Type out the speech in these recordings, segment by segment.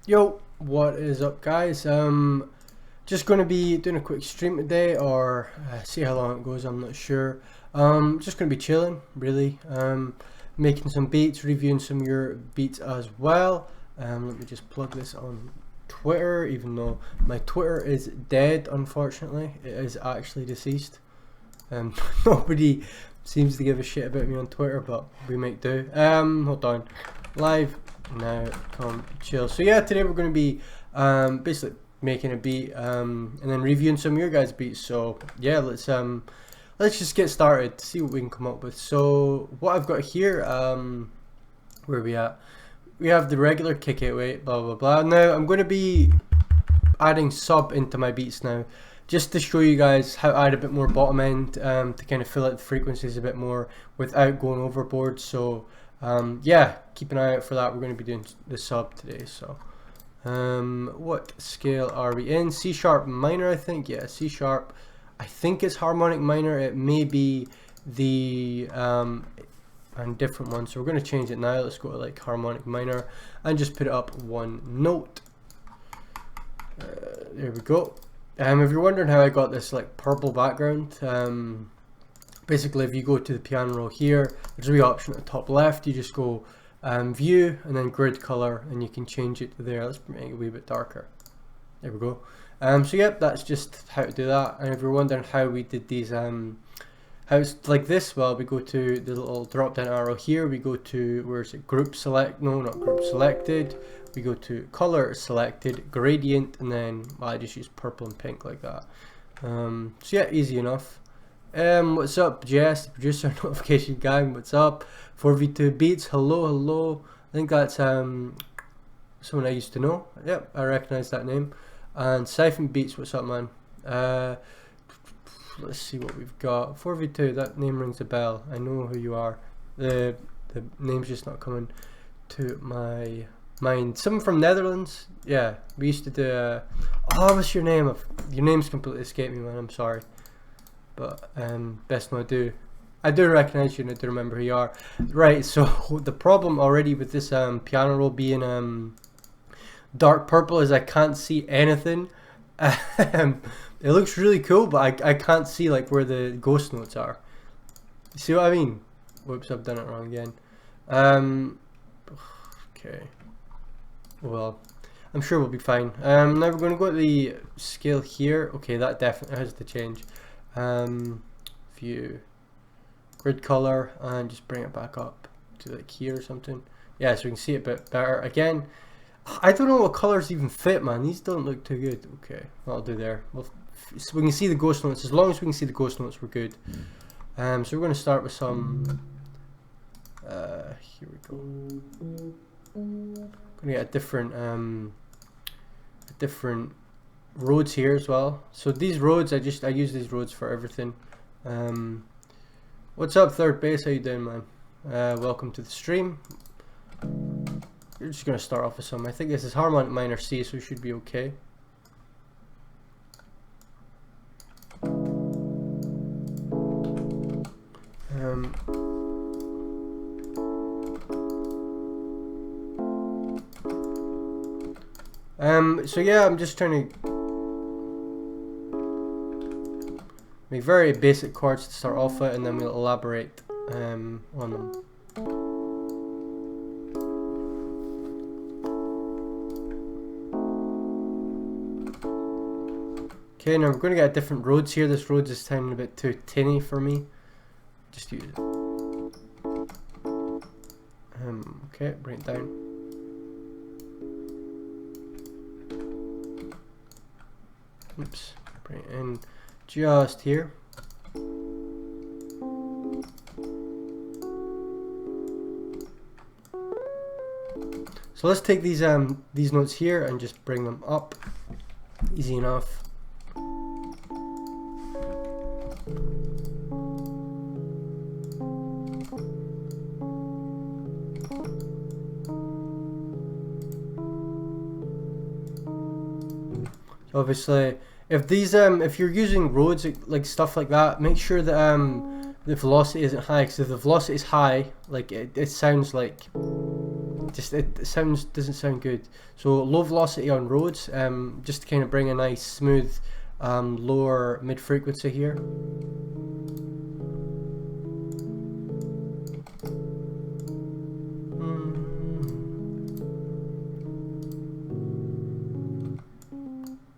Yo, what is up, guys? Just going to be doing a quick stream today, or see how long it goes. I'm not sure. Just going to be chilling, really. Making some beats, reviewing some of your beats as well. Let me just plug this on Twitter, even though my Twitter is dead. Unfortunately, it is actually deceased. Nobody seems to give a shit about me on Twitter, but we might do. Hold on, live now, come chill. So yeah, today we're going to be basically making a beat and then reviewing some of your guys' beats. So yeah, let's just get started, see what we can come up with. So what I've got here, where are we at? We have the regular kick 808, blah blah blah. Now I'm going to be adding sub into my beats now, just to show you guys how to add a bit more bottom end to kind of fill out the frequencies a bit more without going overboard. So yeah, keep an eye out for that. We're going to be doing the sub today. So what scale are we in? C sharp minor, I think. Yeah, C sharp. I think it's harmonic minor. It may be the and different one, so we're going to change it now. Let's go to like harmonic minor and just put it up one note. There we go. If you're wondering how I got this like purple background, basically if you go to the piano roll here, there's a wee option at the top left. You just go view and then grid color, and you can change it to there. Let's make it a wee bit darker. There we go. So yep, that's just how to do that. And if you're wondering how we did these how it's like this, well, we go to the little drop down arrow here, we go to, where is it, group select, no, not group selected, we go to color selected, gradient, and then, well, I just use purple and pink like that. So yeah, easy enough. What's up, Jess, the producer, notification gang, what's up? 4v2 beats, hello. I think that's someone I used to know. Yep, I recognize that name. And Siphon Beats, what's up, man? Let's see what we've got. 4v2, that name rings a bell. I know who you are. The name's just not coming to my mind. Someone from Netherlands? Yeah, we used to do oh, what's your name? Your name's completely escaped me, man. I'm sorry. But best know I do recognize you and I do remember who you are. Right, so the problem already with this piano roll being dark purple is I can't see anything. It looks really cool, but I can't see like where the ghost notes are. You see what I mean? Whoops, I've done it wrong again. Okay. Well, I'm sure we'll be fine. Now we're going to go to the scale here. Okay, that definitely has to change. View, grid color, and just bring it back up to like here or something. Yeah, so we can see it a bit better. Again, I don't know what colors even fit, man. These don't look too good. Okay, that'll do there. So we can see the ghost notes. As long as we can see the ghost notes, we're good. So we're going to start with some. Here we go. Going to get a different roads here as well. So these roads, I use these roads for everything. What's up, Third Base? How you doing, man? Welcome to the stream. We're just going to start off with some. I think this is harmonic minor C, so we should be okay. So yeah, I'm just trying to make very basic chords to start off with, and then we'll elaborate on them. Okay, now we're going to get different roads here. This road is sounding a bit too tinny for me. Just use it. Okay, bring it down. Oops, bring it in just here. So let's take these notes here and just bring them up. Easy enough. Obviously, if these if you're using roads like stuff like that, make sure that the velocity isn't high, because if the velocity is high, like it sounds like just it doesn't sound good. So low velocity on roads, just to kind of bring a nice smooth lower mid frequency here.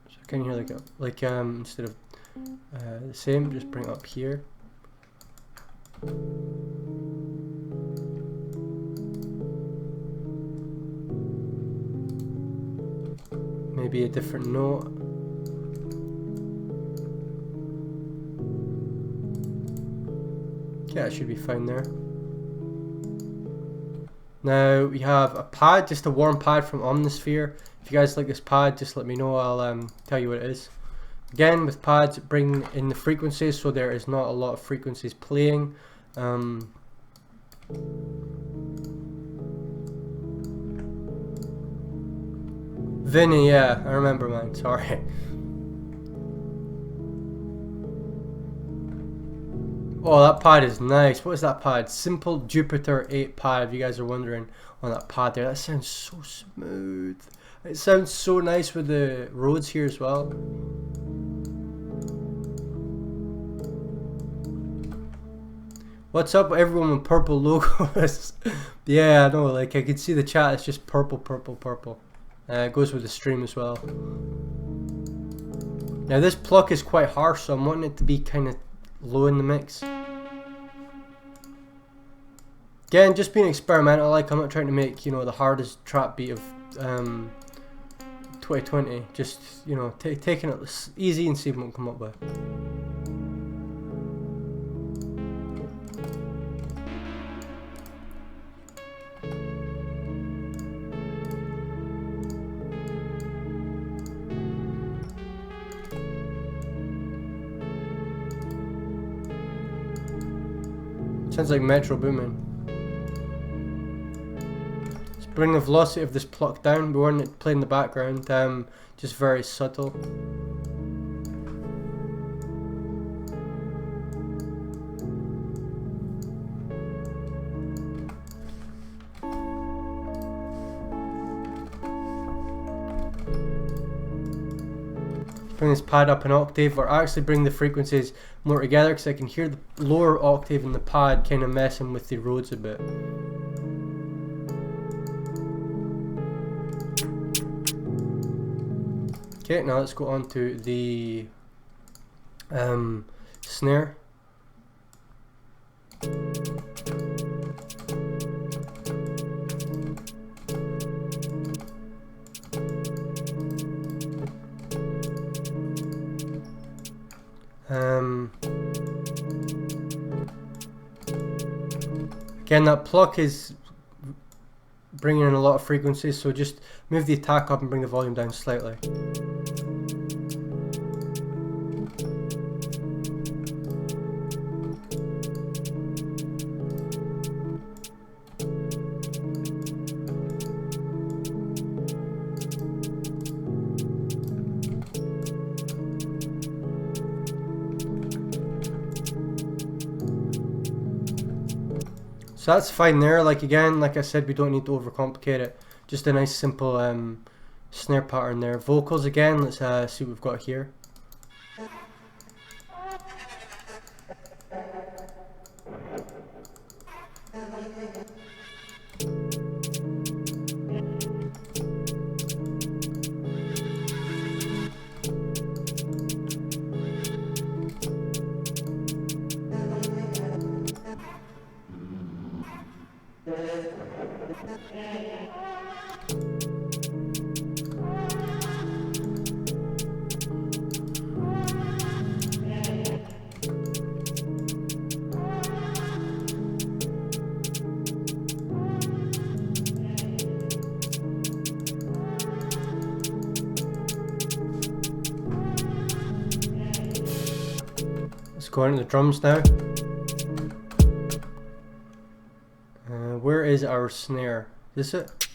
So can you hear like instead of the same, just bring it up here. Maybe a different note. Yeah, it should be fine there. Now we have a pad, just a warm pad from Omnisphere. If you guys like this pad, just let me know. I'll tell you what it is. Again, with pads, bring in the frequencies so there is not a lot of frequencies playing. Vinny, yeah, I remember, man. Sorry. Oh, that pad is nice. What is that pad? Simple Jupiter 8 pad, if you guys are wondering on that pad there. That sounds so smooth. It sounds so nice with the roads here as well. What's up everyone with purple logos? Yeah, I know, like I can see the chat, it's just purple, purple, purple. It goes with the stream as well. Now this pluck is quite harsh, so I'm wanting it to be kind of low in the mix. Again, just being experimental, like I'm not trying to make, you know, the hardest trap beat of 2020. Just, you know, taking it easy and see what we can come up with. Sounds like Metro Boomin. Let's bring the velocity of this pluck down. We want it to play in the background, just very subtle. Bring this pad up an octave, or actually bring the frequencies more together, because I can hear the lower octave in the pad kind of messing with the roads a bit. Okay, now let's go on to the snare. Again, that pluck is bringing in a lot of frequencies, so just move the attack up and bring the volume down slightly. So that's fine there. Like again, like I said, we don't need to overcomplicate it. Just a nice simple snare pattern there. Vocals again, let's see what we've got here. Let's go into the drums now. Where is our snare? Is this it?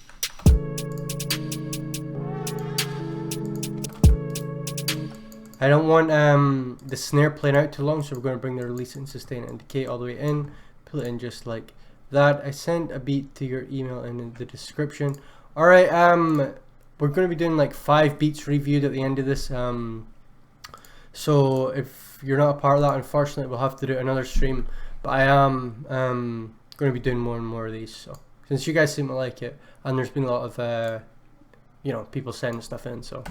I don't want the snare playing out too long, so we're going to bring the release and sustain and decay all the way in, pull it in just like that. I sent a beat to your email in the description. Alright, we're going to be doing like 5 beats reviewed at the end of this. So if you're not a part of that, unfortunately we'll have to do another stream. But I am going to be doing more and more of these. So since you guys seem to like it, and there's been a lot of you know, people sending stuff in, so.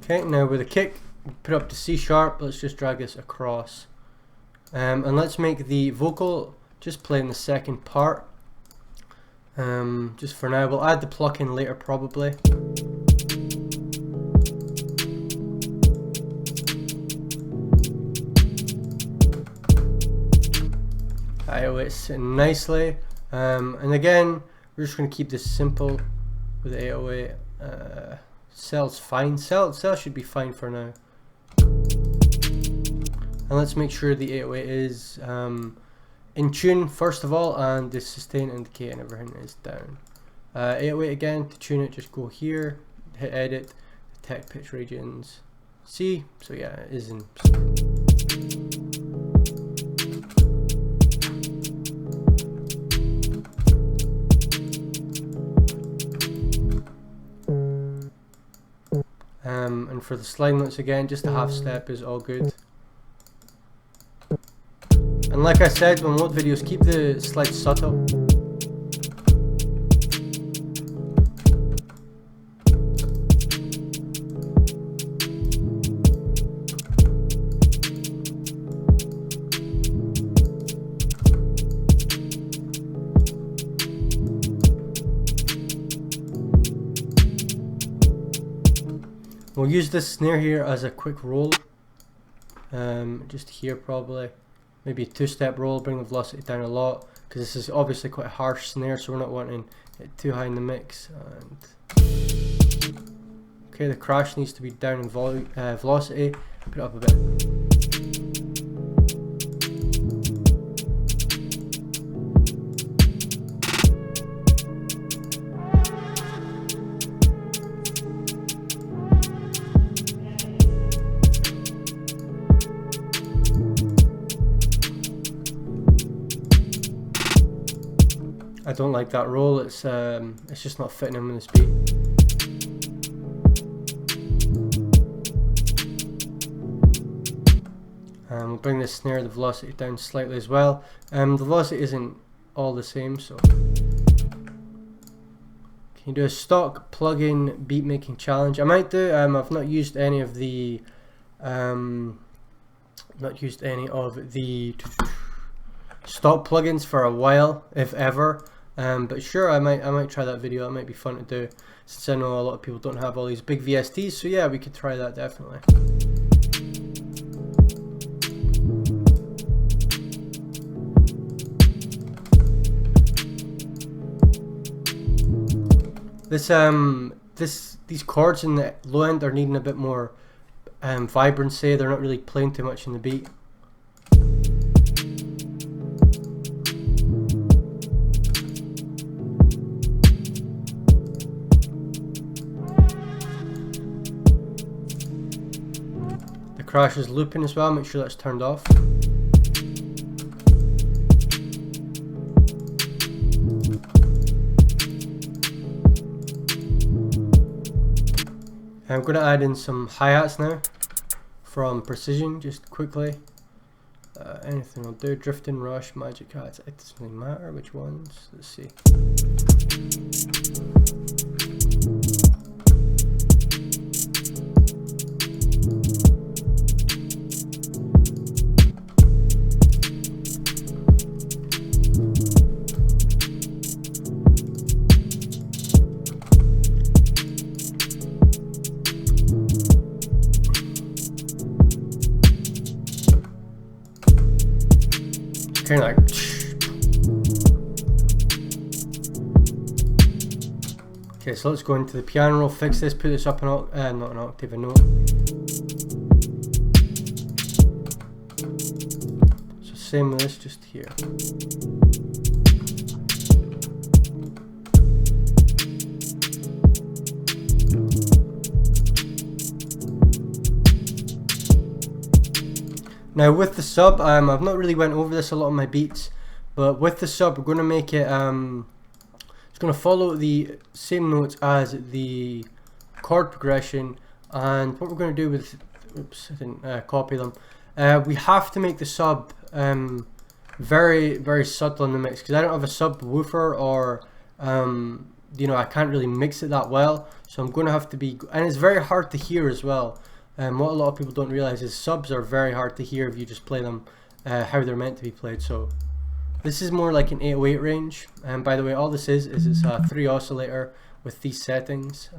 Okay, now with a kick, put up to C sharp. Let's just drag this across, and let's make the vocal just play in the second part. Just for now, we'll add the pluck in later probably. It's nicely, and again we're just going to keep this simple with the 808. Cell's fine. Cell should be fine for now. And let's make sure the 808 is in tune first of all, and the sustain and decay and everything is down. 808 again, to tune it, just go here, hit edit, detect pitch regions, C. So yeah, it is in. And for the slide notes again, just a half step is all good. And like I said, when load videos, keep the slides subtle. We'll use this snare here as a quick roll, just here probably, maybe a 2-step roll, bring the velocity down a lot, because this is obviously quite a harsh snare, so we're not wanting it too high in the mix. And okay, the crash needs to be down in velocity, put it up a bit. I don't like that roll. It's just not fitting in with this beat. And we'll bring the snare, the velocity down slightly as well. The velocity isn't all the same, so. Can you do a stock plugin beat making challenge? I might do. I've not used any of the stock plugins for a while, if ever. But sure, I might try that video. It might be fun to do, since I know a lot of people don't have all these big VSTs. So yeah, we could try that definitely. These chords in the low end are needing a bit more vibrancy. They're not really playing too much in the beat. Crash is looping as well, make sure that's turned off. I'm going to add in some hi-hats now from Precision, just quickly. Anything will do. Drifting, Rush, Magic Hats, it doesn't really matter which ones. Let's see. Kind of like. Okay, so let's go into the piano roll, fix this, put this up an not an octave, a note. same with this, just here. Now with the sub, I've not really went over this a lot on my beats, but with the sub we're going to make it, it's going to follow the same notes as the chord progression. And what we're going to do with, oops, I didn't copy them. We have to make the sub very, very subtle in the mix, because I don't have a subwoofer, or you know, I can't really mix it that well. So I'm going to have to be, and it's very hard to hear as well. What a lot of people don't realize is subs are very hard to hear if you just play them how they're meant to be played. So this is more like an 808 range. And by the way, all this is it's a 3 oscillator with these settings.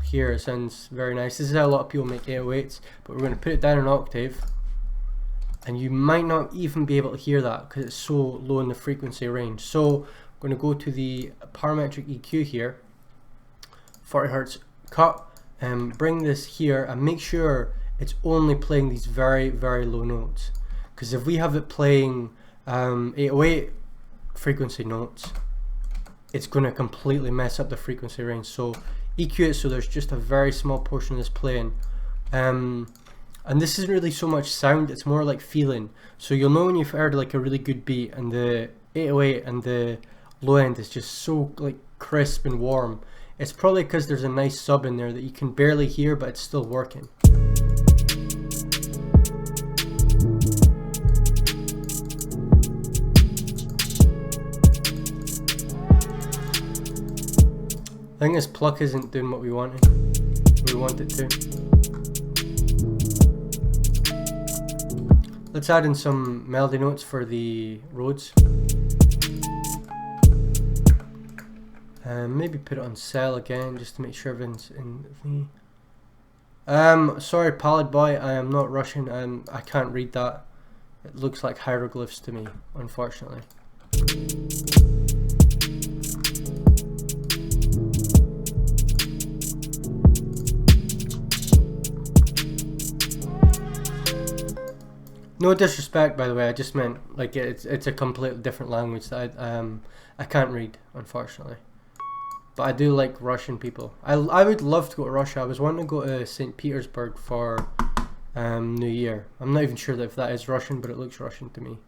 Here it sounds very nice. This is how a lot of people make 808s, but we're going to put it down an octave, and you might not even be able to hear that because it's so low in the frequency range. So I'm going to go to the parametric EQ here, 40 Hz cut, and bring this here and make sure it's only playing these very, very low notes, because if we have it playing 808 frequency notes, it's going to completely mess up the frequency range. So EQ it so there's just a very small portion of this playing, and this isn't really so much sound, it's more like feeling. So you'll know when you've heard like a really good beat and the 808 and the low end is just so like crisp and warm. It's probably because there's a nice sub in there that you can barely hear, but it's still working. I think this pluck isn't doing what we want it to. Let's add in some melody notes for the Rhodes. Maybe put it on cell again just to make sure everything's in the... sorry Palette Boy, I am not Russian and I can't read that. It looks like hieroglyphs to me, unfortunately. No disrespect, by the way, I just meant like it's a completely different language that I can't read, unfortunately. But I do like Russian people. I would love to go to Russia. I was wanting to go to St. Petersburg for New Year. I'm not even sure if that is Russian, but it looks Russian to me.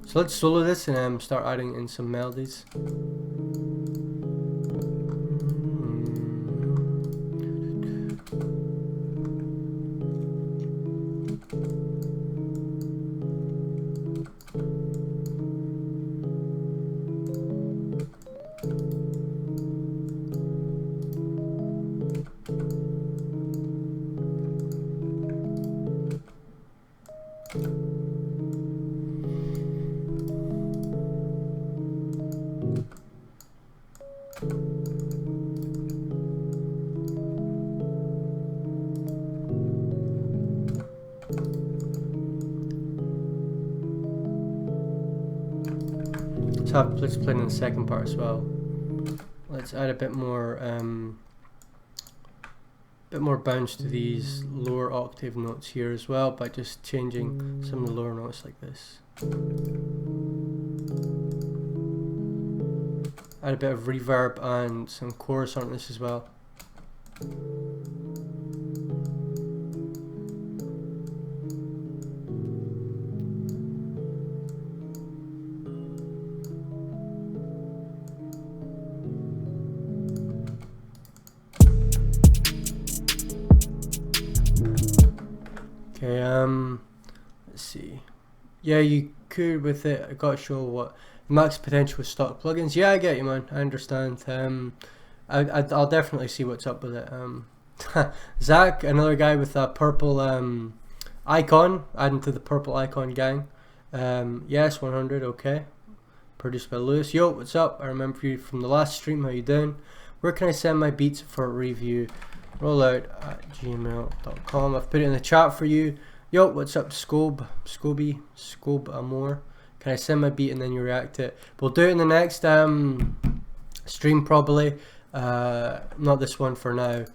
So let's solo this and start adding in some melodies. Let's play in the second part as well. Let's add a bit more bounce to these lower octave notes here as well by just changing some of the lower notes like this. Add a bit of reverb and some chorus on this as well. Okay, let's see. Yeah, you could with it. I gotta show what max potential with stock plugins. Yeah, I get you, man. I understand. I'll definitely see what's up with it. Zach, another guy with a purple icon, adding to the purple icon gang. Yes, 100. Okay. Produced by Lewis. Yo, what's up? I remember you from the last stream. How you doing? Where can I send my beats for a review? Rxllout@gmail.com. I've put it in the chat for you. Yo, what's up, Scobe Amore? Can I send my beat and then you react to it? We'll do it in the next stream probably. Not this one for now.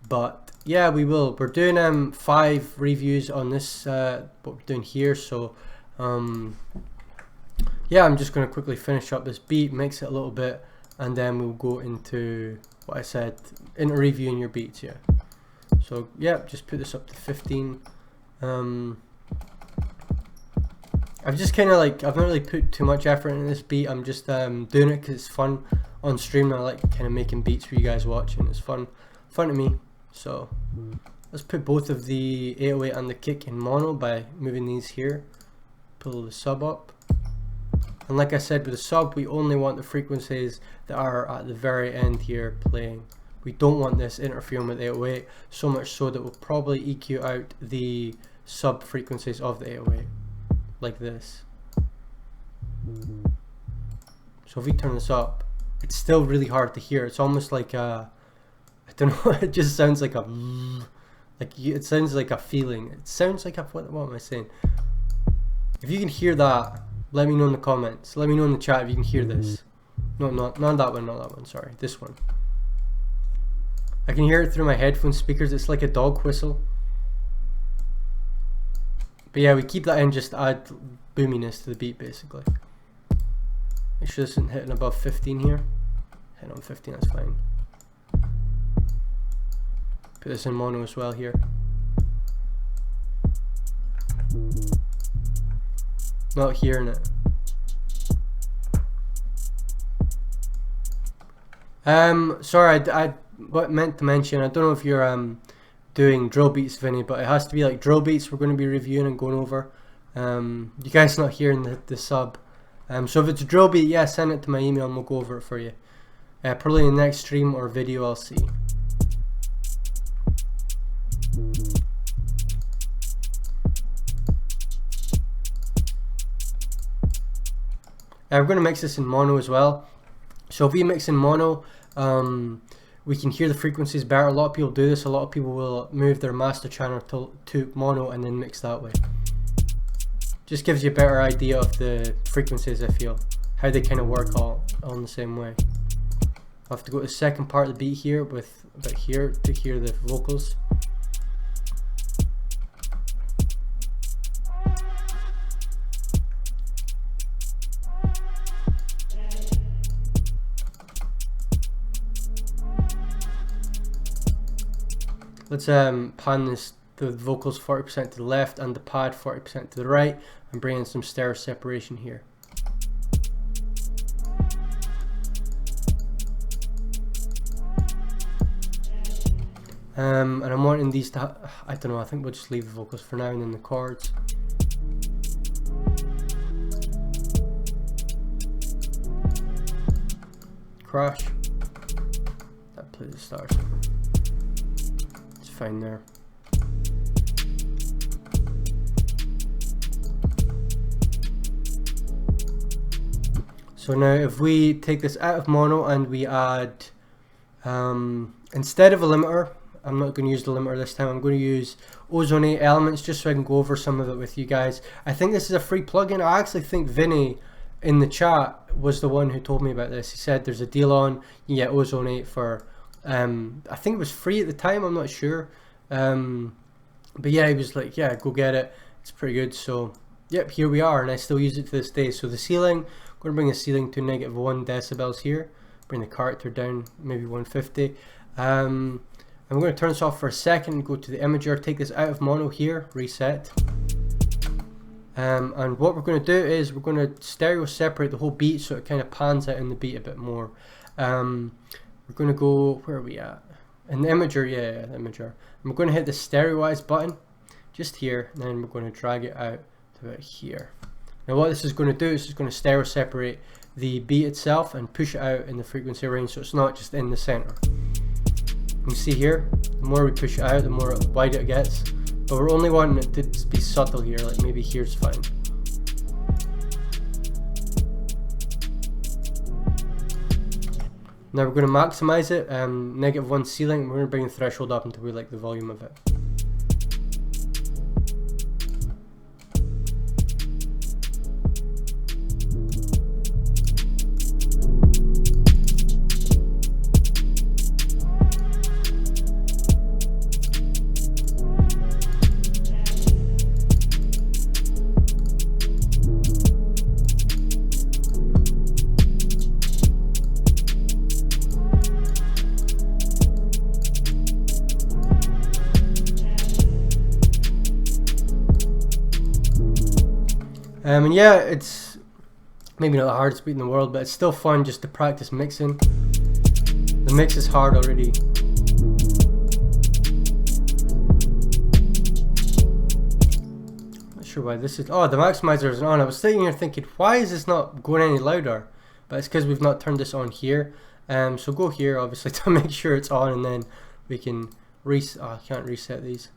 But yeah, we're doing 5 reviews on this what we're doing here. So yeah, I'm just going to quickly finish up this beat, mix it a little bit, and then we'll go into what I said, into reviewing your beats. Yeah, so yeah, just put this up to 15. I've just kind of like, I've not really put too much effort into this beat. I'm just doing it because it's fun on stream. I like kind of making beats for you guys watching. It's fun to me. So let's put both of the 808 and the kick in mono by moving these here. Pull the sub up. And like I said, with the sub, we only want the frequencies that are at the very end here playing. We don't want this interfering with 808, so much so that we'll probably EQ out the sub frequencies of the 808, like this. So if we turn this up, it's still really hard to hear. It's almost like a, I don't know, it just sounds like a, it sounds like a feeling. It sounds like a, what am I saying? If you can hear that, let me know in the comments. Let me know in the chat if you can hear this. No, not that one, not that one, sorry. This one. I can hear it through my headphone speakers. It's like a dog whistle. But yeah, we keep that in just to add boominess to the beat, basically. Make sure this isn't hitting above 15 here. Hit on 15, that's fine. Put this in mono as well here. Not hearing it. Sorry, I meant to mention, I don't know if you're doing drill beats, Vinny, but it has to be like drill beats we're going to be reviewing and going over. You guys not hearing the sub. So if it's a drill beat, yeah, send it to my email and we'll go over it for you. Probably in the next stream or video, I'll see. We're going to mix this in mono as well. So if we mix in mono, we can hear the frequencies better. A lot of people do this. A lot of people will move their master channel to mono and then mix that way. Just gives you a better idea of the frequencies, I feel. How they kind of work all in the same way. I'll have to go to the second part of the beat here with about here to hear the vocals. Let's pan the vocals 40% to the left and the pad 40% to the right and bring in some stereo separation here. And I'm wanting these to, I don't know, I think we'll just leave the vocals for now and then the chords. Crash. That plays the stars. It's fine there. So now if we take this out of mono and we add, instead of a limiter, I'm not going to use the limiter this time, I'm going to use Ozone 8 Elements just so I can go over some of it with you guys. I think this is a free plugin. I actually think Vinny in the chat was the one who told me about this. He said there's a deal on, you get Ozone 8 for, I think it was free at the time, I'm not sure. But yeah, he was like, yeah, go get it. It's pretty good. So yep, here we are, and I still use it to this day. So the ceiling, I'm going to bring the ceiling to -1 decibels here. Bring the character down, maybe 150. I'm going to turn this off for a second, go to the imager, take this out of mono here, reset. And what we're going to do is we're going to stereo separate the whole beat so it kind of pans out in the beat a bit more. We're going to go, where are we at? In the imager, yeah, the imager. And we're going to hit the stereoize button just here, and then we're going to drag it out to about here. Now what this is going to do is it's going to stereo separate the beat itself and push it out in the frequency range so it's not just in the center. You can see here, the more we push it out, the more wide it gets. But we're only wanting it to be subtle here, like maybe here's fine. Now we're going to maximize it, -1 ceiling, we're going to bring the threshold up until we like the volume of it. And yeah, it's maybe not the hardest beat in the world, but it's still fun just to practice mixing. The mix is hard already. Not sure why this is. Oh, the maximizer isn't on. I was sitting here thinking, why is this not going any louder? But it's because we've not turned this on here. So go here, obviously, to make sure it's on, and then we can reset. Oh, I can't reset these.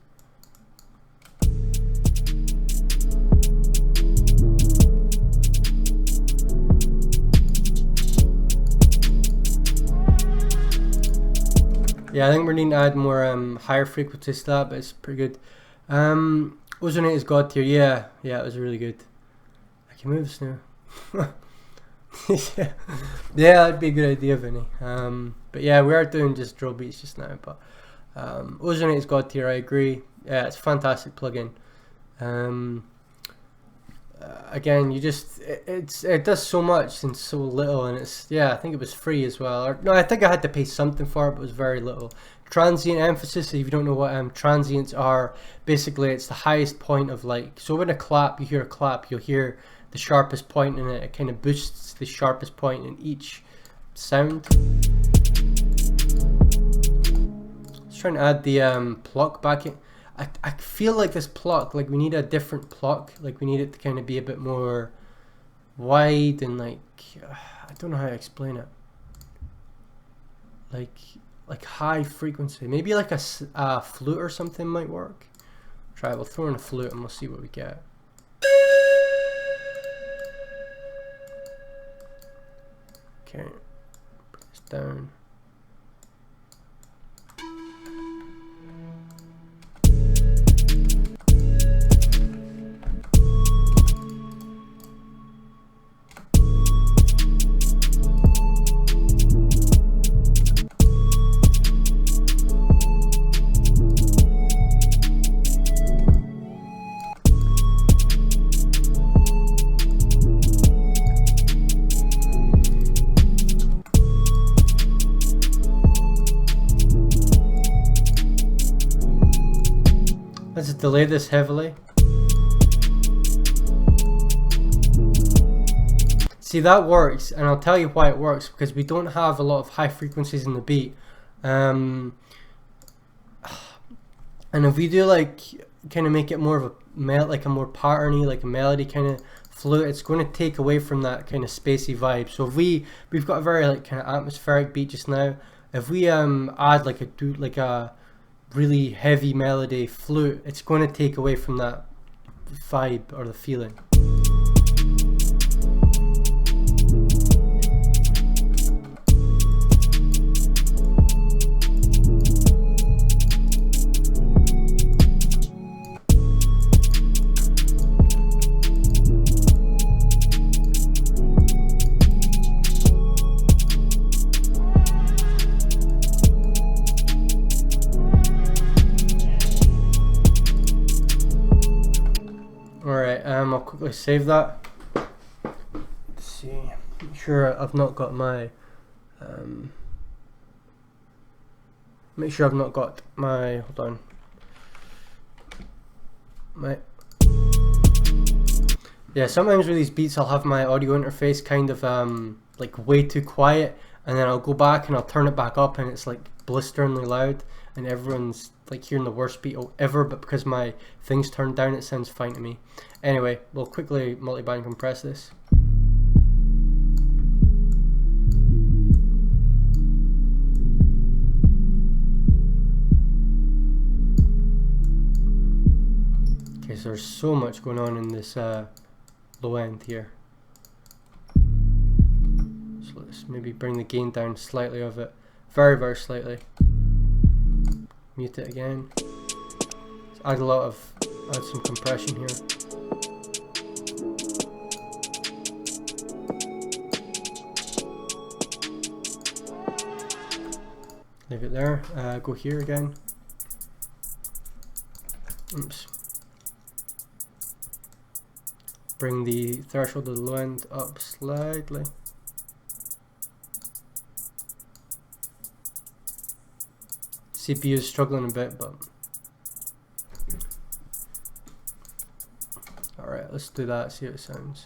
Yeah, I think we're needing to add more higher frequencies to that, but it's pretty good. Ozonate is God tier. Yeah, it was really good. I can move this now. Yeah, that'd be a good idea, Vinny. But yeah, we are doing just drill beats just now. But Ozonate is God tier. I agree. Yeah, it's a fantastic plugin. Again, you just it does so much and so little, and it's, yeah, I think it was free as well. Or, no, I think I had to pay something for it, but it was very little. Transient emphasis, if you don't know what transients are, basically it's the highest point of, like, so when a clap, you hear a clap, you'll hear the sharpest point in it. It kind of boosts the sharpest point in each sound. Just trying to add the pluck back in. I feel like this pluck, like we need a different pluck, like we need it to kind of be a bit more wide and like, I don't know how to explain it. Like high frequency, maybe like a flute or something might work. Try it, we'll throw in a flute and we'll see what we get. Okay, bring this down. Let's delay this heavily. See, that works, and I'll tell you why it works, because we don't have a lot of high frequencies in the beat. And if we do like kind of make it more of a like a more patterny, like a melody kind of flute, it's going to take away from that kind of spacey vibe. So if we've got a very like kind of atmospheric beat just now, if we add like a really heavy melody flute, it's going to take away from that vibe or the feeling. Alright, I'll quickly save that. Let's see, make sure I've not got my hold on, yeah, sometimes with these beats I'll have my audio interface kind of like way too quiet, and then I'll go back and I'll turn it back up and it's like blisteringly loud and everyone's like hearing the worst beat ever, but because my thing's turned down it sounds fine to me. Anyway, we'll quickly multiband compress this. Okay, so there's so much going on in this low end here. So let's maybe bring the gain down slightly of it, very, very slightly. Mute it again. Let's add some compression here. Leave it there. Go here again. Oops. Bring the threshold of the low end up slightly. CPU is struggling a bit, but alright. Right, let's do that, see how it sounds.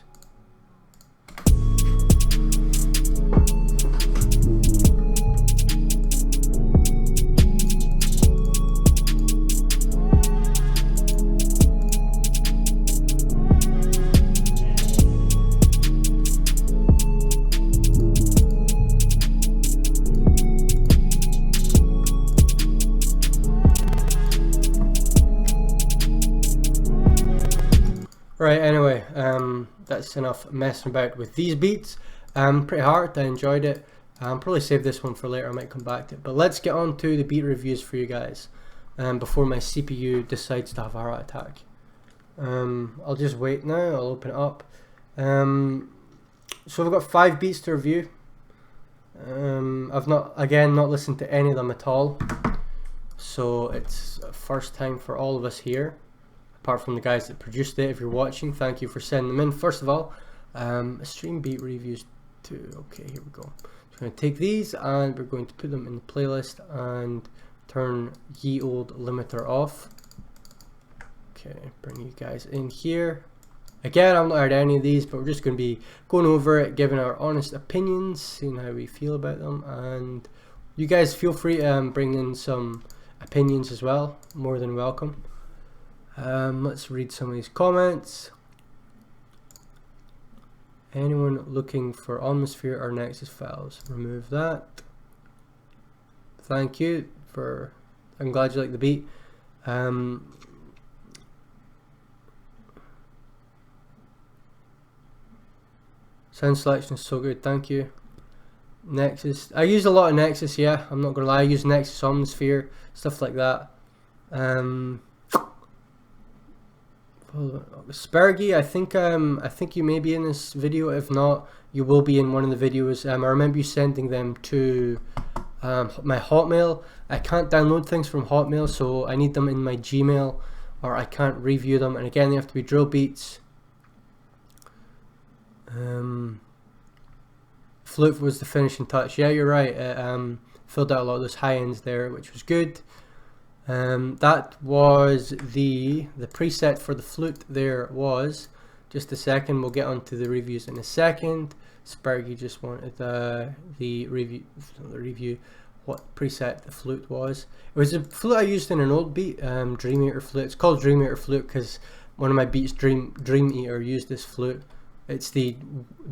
Right, anyway, that's enough messing about with these beats. Pretty hard, I enjoyed it. Probably save this one for later, I might come back to it. But let's get on to the beat reviews for you guys before my CPU decides to have a heart attack. I'll just wait now, I'll open it up. So we've got 5 beats to review. I've not listened to any of them at all. So it's first time for all of us here. Apart from the guys that produced it, if you're watching, thank you for sending them in. First of all, stream beat reviews 2. Okay, here we go. So I'm going to take these and we're going to put them in the playlist and turn ye old limiter off. Okay, bring you guys in here. Again, I've not heard any of these, but we're just going to be going over it, giving our honest opinions, seeing how we feel about them, and you guys feel free to bring in some opinions as well, more than welcome. Let's read some of these comments. Anyone looking for Atmosphere or Nexus files, remove that. Thank you for, I'm glad you like the beat. Sound selection is so good, thank you. Nexus, I use a lot of Nexus, yeah, I'm not gonna lie, I use Nexus, Atmosphere, stuff like that. Spargy, I think you may be in this video. If not, you will be in one of the videos. I remember you sending them to my Hotmail. I can't download things from Hotmail, so I need them in my Gmail, or I can't review them. And again, they have to be drill beats. Flute was the finishing touch. Yeah, you're right. It filled out a lot of those high ends there, which was good. That was the preset for the flute. There was just a second. We'll get onto the reviews in a second. Sparky just wanted the review what preset the flute was. It was a flute I used in an old beat, Dream Eater flute. It's called Dream Eater flute because one of my beats, Dream Eater, used this flute. It's the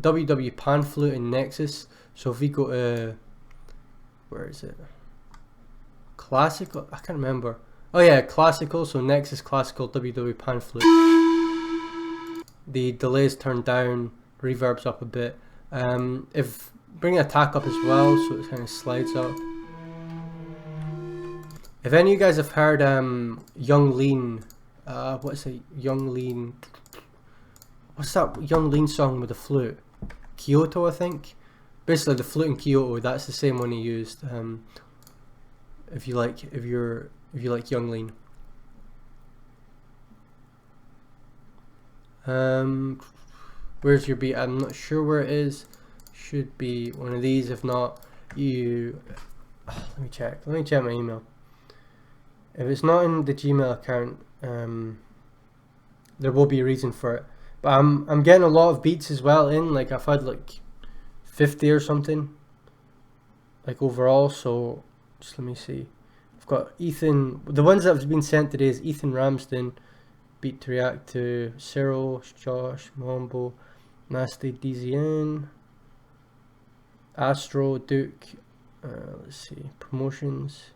WW pan flute in Nexus. So if we go to, where is it? Classical, I can't remember. Oh yeah, classical, so Nexus classical WW pan flute. The delays turned down, reverb's up a bit. If bring attack up as well, so it kind of slides up. If any of you guys have heard Young Lean, what's it? Young Lean. What's that Young Lean song with the flute? Kyoto, I think. Basically, the flute in Kyoto. That's the same one he used. If you like Young Lean. Where's your beat? I'm not sure where it is. Should be one of these. If not, you. Let me check. Let me check my email. If it's not in the Gmail account, there will be a reason for it. But I'm getting a lot of beats as well in. Like I've had like 50 or something. Like overall, so. Just let me see. I've got Ethan. The ones that have been sent today is Ethan Ramsden, beat to react to Cyril, Josh, Mombo, Nasty DZN, Astro, Duke. Let's see. Promotions.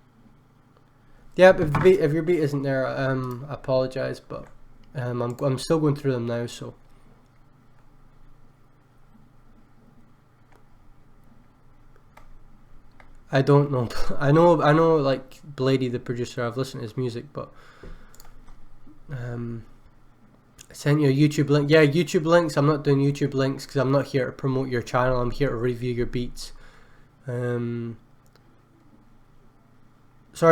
Yep. If your beat isn't there, I apologize, but I'm still going through them now. So. I don't know. I know like Blady the producer, I've listened to his music, but I sent you a YouTube link. Yeah, YouTube links. I'm not doing YouTube links because I'm not here to promote your channel. I'm here to review your beats. Sorry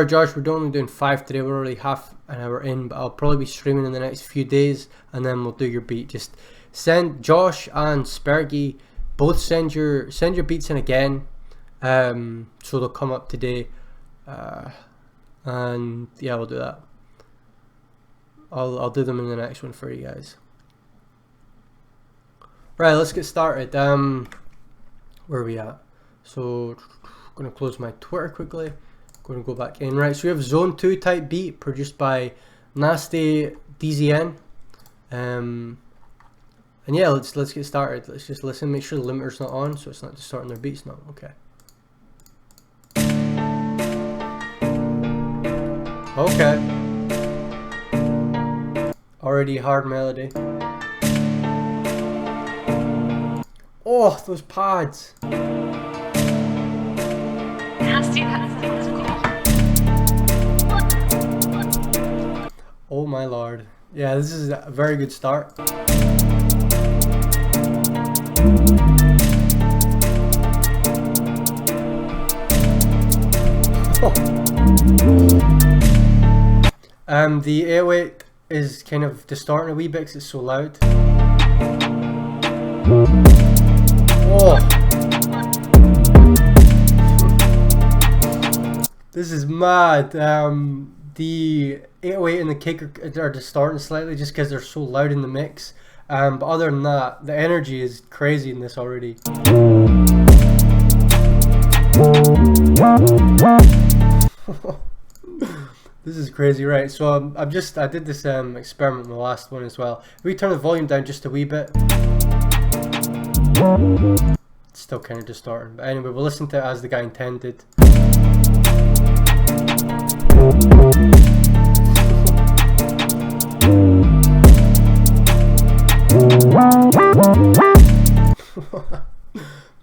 Josh, we're only doing 5 today. We're already half an hour in, but I'll probably be streaming in the next few days and then we'll do your beat. Just send Josh and Spargy, both send your beats in again. So they'll come up today, and yeah, we'll do that. I'll do them in the next one for you guys. Right, let's get started. Where are we at? So, I'm gonna close my Twitter quickly. Going to go back in. Right, so we have Zone 2 type beat produced by Nasty DZN. And yeah, let's get started. Let's just listen. Make sure the limiter's not on, so it's not distorting their beats now. Okay. Okay. Already hard melody. Oh, those pads. Oh my lord. Yeah, this is a very good start. The 808 is kind of distorting a wee bit because it's so loud. Oh! This is mad. The 808 and the kick are distorting slightly just because they're so loud in the mix. But other than that, the energy is crazy in this already. This is crazy, right? So I did this experiment in the last one as well. We turn the volume down just a wee bit. It's still kind of distorting, but anyway, we'll listen to it as the guy intended.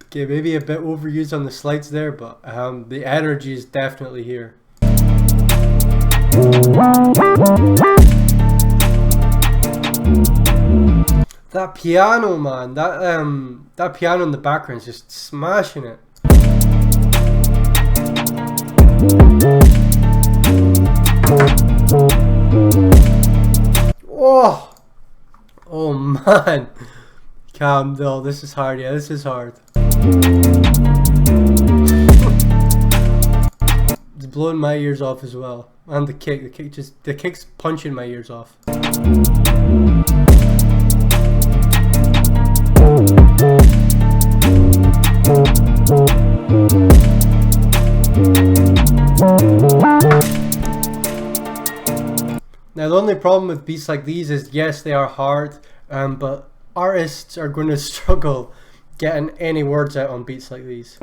Okay, maybe a bit overused on the slides there, but the energy is definitely here. That piano, man, that piano in the background is just smashing it. Oh, oh man, calm down. This is hard. Yeah, this is hard. It's blowing my ears off as well, and the kick's punching my ears off. Now the only problem with beats like these is, yes, they are hard, but artists are going to struggle getting any words out on beats like these.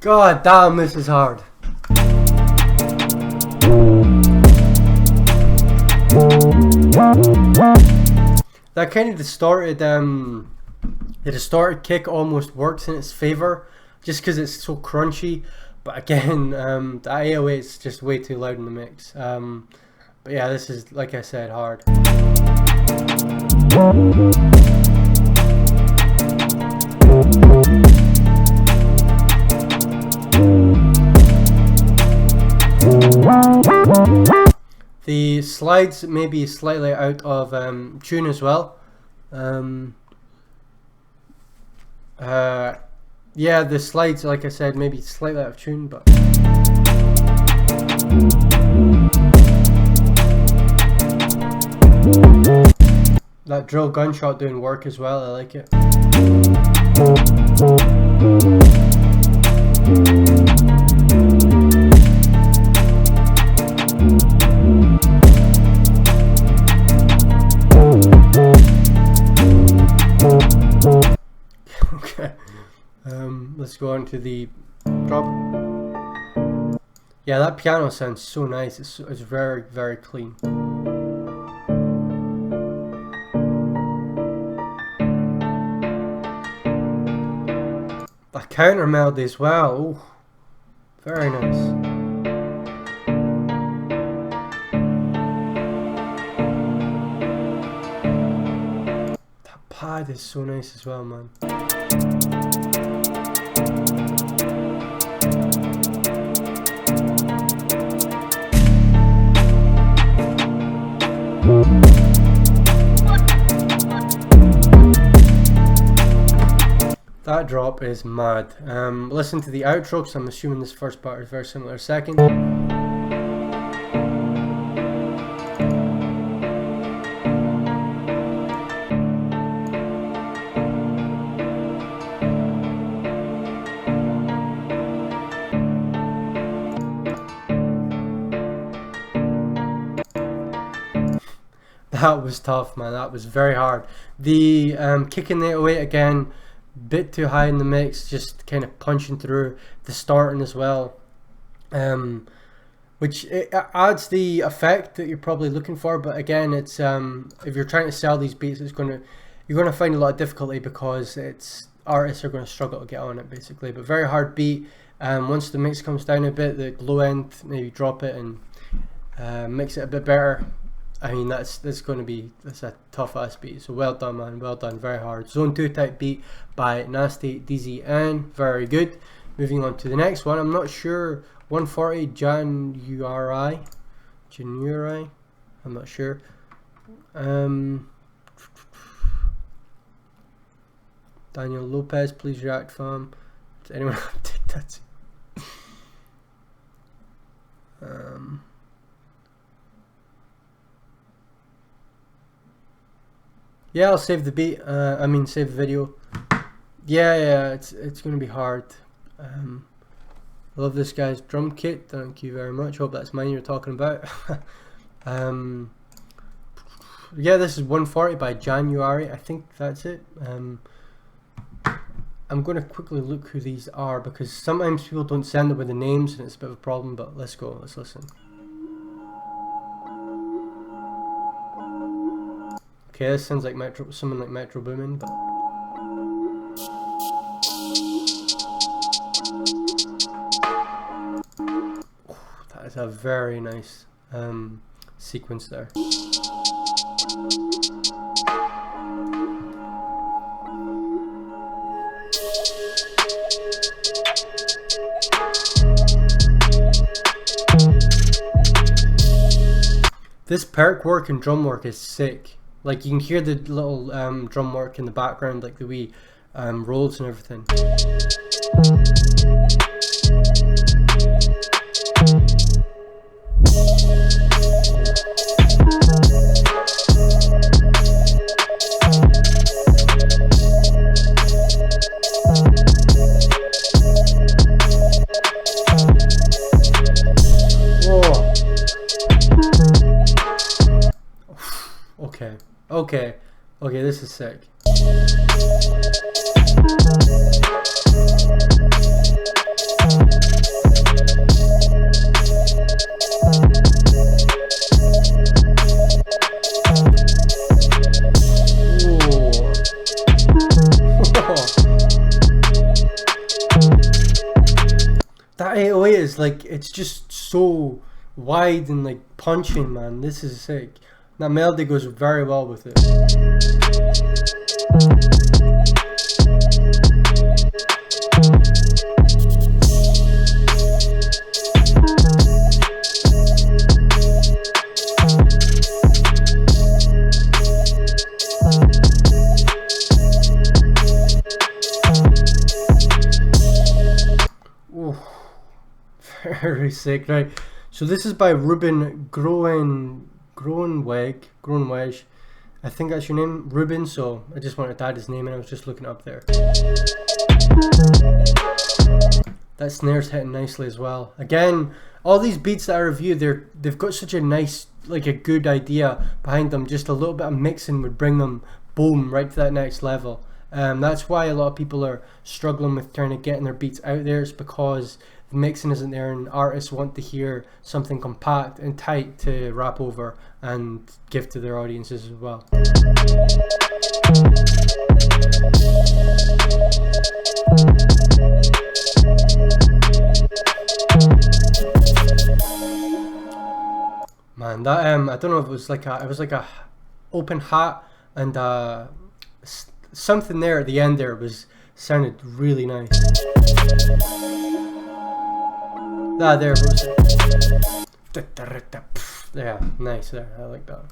God damn, this is hard. That kind of distorted, the distorted kick almost works in its favor, just because it's so crunchy. But again, the 808 is just way too loud in the mix. But yeah, this is, like I said, hard. The slides may be slightly out of tune as well. Yeah, the slides, like I said, maybe slightly out of tune, but that drill gunshot doing work as well. I like it. Okay, let's go on to the drop. Yeah, that piano sounds so nice. It's very, very clean. That counter melody as well. Oh, very nice. Pad is so nice as well, man. That drop is mad. Listen to the outro, because I'm assuming this first part is very similar to second. That was tough, man. That was very hard. The kicking the 808 again, bit too high in the mix, just kind of punching through. The starting as well, which it adds the effect that you're probably looking for. But again, it's if you're trying to sell these beats, you're gonna find a lot of difficulty, because artists are going to struggle to get on it basically. But very hard beat. Once the mix comes down a bit, the low end, maybe drop it and mix it a bit better. I mean, that's a tough ass beat. So well done, man. Well done. Very hard. Zone 2 type beat by Nasty, DZN. Very good. Moving on to the next one. I'm not sure. 140 January. I'm not sure. Daniel Lopez, please react, fam. Does anyone take that? Yeah, I'll save the beat. I mean, save the video. Yeah, it's gonna be hard. I love this guy's drum kit. Thank you very much. Hope that's mine you're talking about. Yeah, this is 140 by January. I think that's it. I'm going to quickly look who these are, because sometimes people don't send it with the names and it's a bit of a problem. But let's go. Let's listen. Okay, this sounds like someone like Metro Boomin, but that is a very nice sequence there. This perk work and drum work is sick. Like, you can hear the little drum work in the background, like the wee rolls and everything. Okay, this is sick. That 808 is like, it's just so wide and like punching, man. This is sick. That melody goes very well with it. Ooh, very sick, right? So this is by Ruben Groenweg. I think that's your name, Ruben, so I just wanted to add his name and I was just looking up there. That snare's hitting nicely as well. Again, all these beats that I review, they've got such a nice, like a good idea behind them. Just a little bit of mixing would bring them, boom, right to that next level. That's why a lot of people are struggling with trying to get their beats out there. It's because the mixing isn't there and artists want to hear something compact and tight to rap over and give to their audiences as well. Man, that I don't know if it was like a open hat and something there at the end there sounded really nice. There it was. Yeah, nice there. I like that.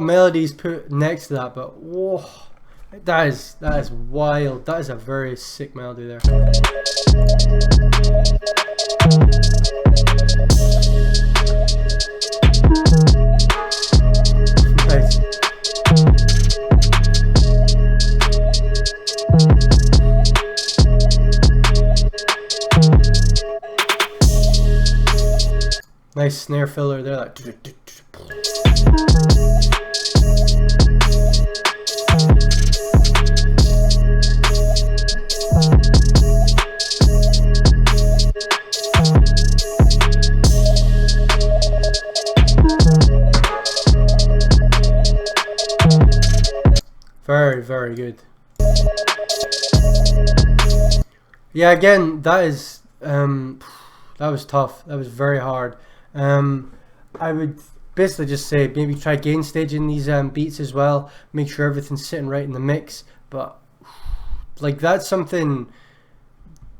melodies put next to that, but whoa, that is wild. That is a very sick melody there. Nice. Nice snare filler there, like. Very, very good. Yeah, again, that is that was tough. That was very hard. I would basically just say maybe try gain staging these beats as well. Make sure everything's sitting right in the mix. But like that's something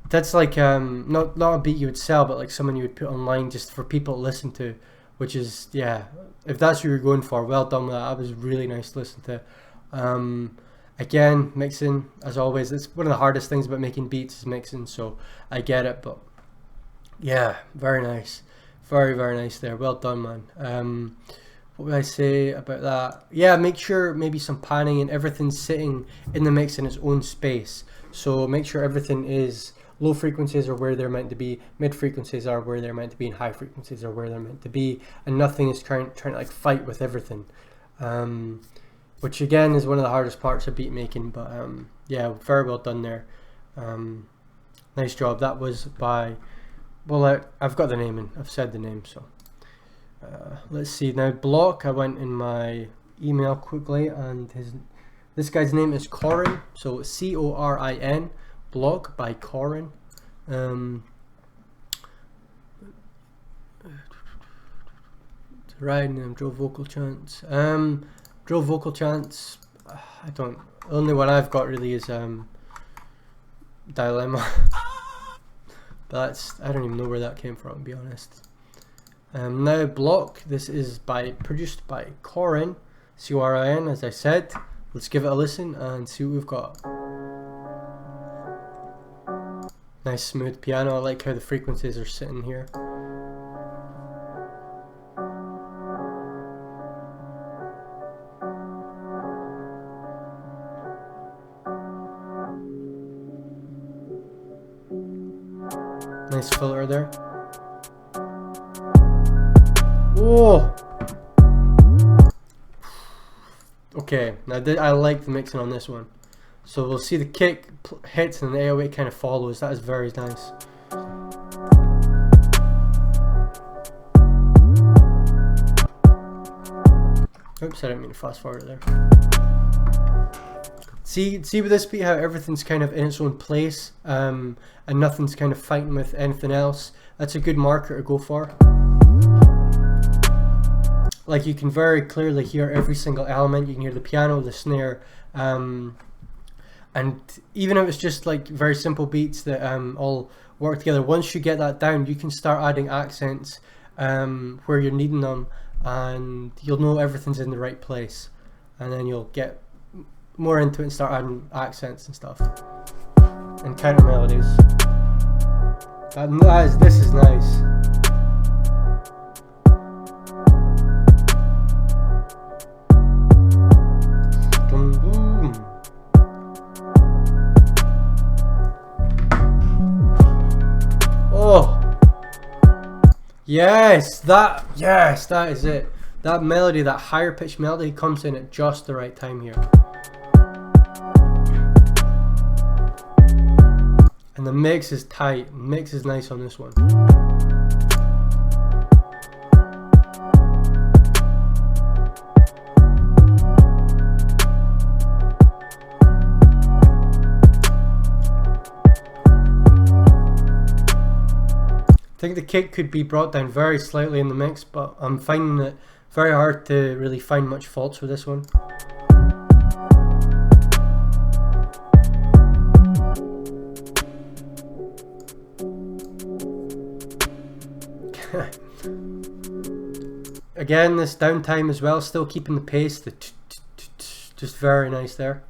that's like not a beat you would sell, but like someone you would put online just for people to listen to. Which is, yeah, if that's what you're going for, well done with that. That was really nice to listen to. Again, mixing, as always, it's one of the hardest things about making beats is mixing, so I get it, but yeah, very nice. Very, very nice there. Well done, man. What would I say about that? Yeah, make sure maybe some panning and everything's sitting in the mix in its own space. So make sure everything is, low frequencies are where they're meant to be, mid frequencies are where they're meant to be, and high frequencies are where they're meant to be, and nothing is trying to like fight with everything. Which again is one of the hardest parts of beat making, but yeah, very well done there. Nice job. That was by, well, I've got the name in, I've said the name, so let's see now. Block, I went in my email quickly, and this guy's name is Corin, so C-O-R-I-N, Block by Corin. Riding drill vocal chants. Drill vocal chants, I don't, only one I've got really is Dilemma. But that's, I don't even know where that came from, to be honest. Now Block, this is produced by Corin, C-O-R-I-N, as I said. Let's give it a listen and see what we've got. Nice smooth piano. I like how the frequencies are sitting here. Nice filler there. Oh! Okay, now I like the mixing on this one. So we'll see the kick hits and the 808 kind of follows. That is very nice. Oops, I didn't mean to fast forward there. See with this beat how everything's kind of in its own place, and nothing's kind of fighting with anything else. That's a good marker to go for. Like you can very clearly hear every single element. You can hear the piano, the snare, and even if it's just like very simple beats that all work together, once you get that down, you can start adding accents where you're needing them, and you'll know everything's in the right place, and then you'll get more into it and start adding accents and stuff and counter melodies. This is nice. Boom. Oh yes, that is it. That melody, that higher pitched melody, comes in at just the right time here. And the mix is tight. Mix is nice on this one. I think the kick could be brought down very slightly in the mix, but I'm finding it very hard to really find much faults with this one. Again, this downtime as well, still keeping the pace, just very nice there.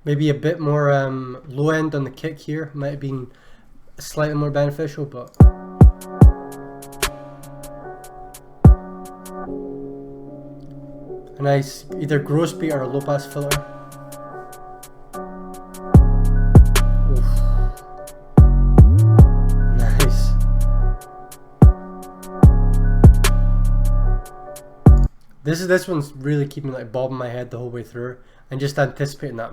Maybe a bit more low end on the kick here, might have been slightly more beneficial, but a nice either gross beat or a low pass filter. Oof. Nice. This one's really keeping like bobbing my head the whole way through, and just anticipating that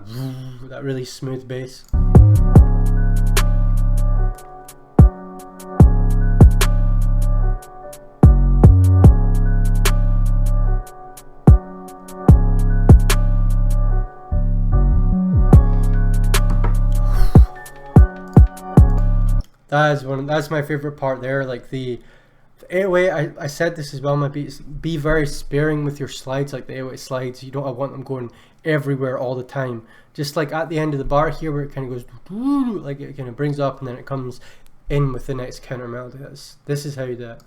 really smooth bass. That's my favorite part there. Like the 808, I said this as well, my beats, be very sparing with your slides, like the 808 slides. You don't want them going everywhere all the time. Just like at the end of the bar here, where it kind of goes, like it kind of brings up and then it comes in with the next counter melody. This is how you do it.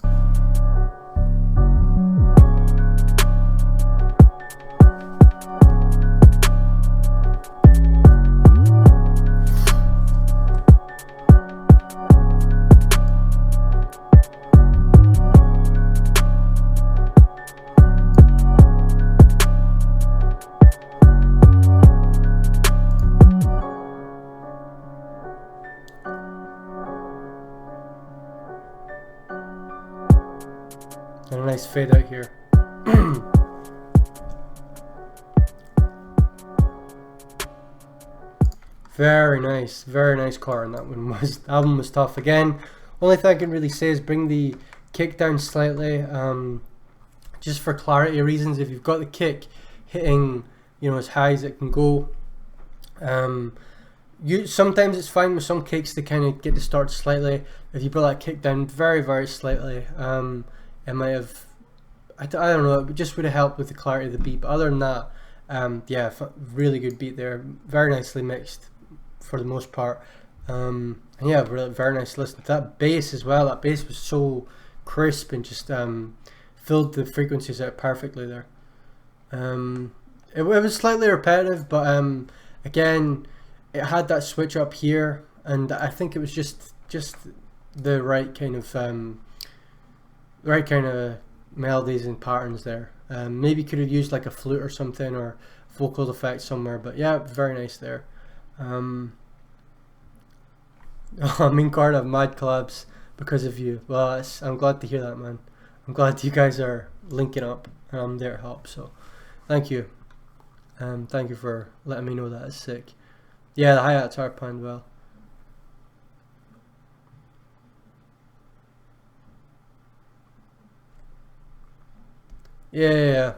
And a nice fade out here. Very nice car, and that one was tough. Again, only thing I can really say is bring the kick down slightly, just for clarity reasons. If you've got the kick hitting, you know, as high as it can go, sometimes it's fine with some kicks to kind of get to start slightly. If you brought that kick down very slightly, it might have, I don't know, it just would have helped with the clarity of the beat. But other than that, yeah, really good beat there, very nicely mixed for the most part. And yeah, really, very nice to listen to. That bass as well, that bass was so crisp and just filled the frequencies out perfectly there. It was slightly repetitive, but again, it had that switch up here, and I think it was just the right kind of melodies and patterns there. Maybe could have used like a flute or something, or vocal effect somewhere, but yeah, very nice there. Mean Card have mad collabs because of you. Well, I'm glad to hear that, man. I'm glad you guys are linking up and I'm there to help, so thank you. Thank you for letting me know that. Is sick. Yeah, the hi-hats are panned well. Yeah,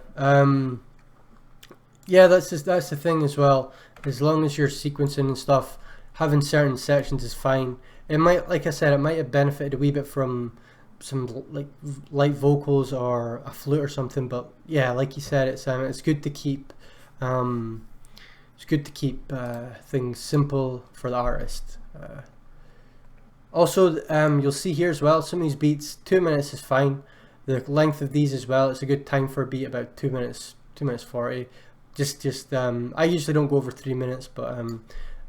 yeah, that's the thing as well. As long as you're sequencing and stuff, having certain sections is fine. It might, like I said, it might have benefited a wee bit from some like light vocals or a flute or something. But yeah, like you said, it's good to keep things simple for the artist. Also, you'll see here as well, some of these beats, 2 minutes is fine. The length of these as well, it's a good time for a beat, about 2 minutes 40. I usually don't go over 3 minutes, but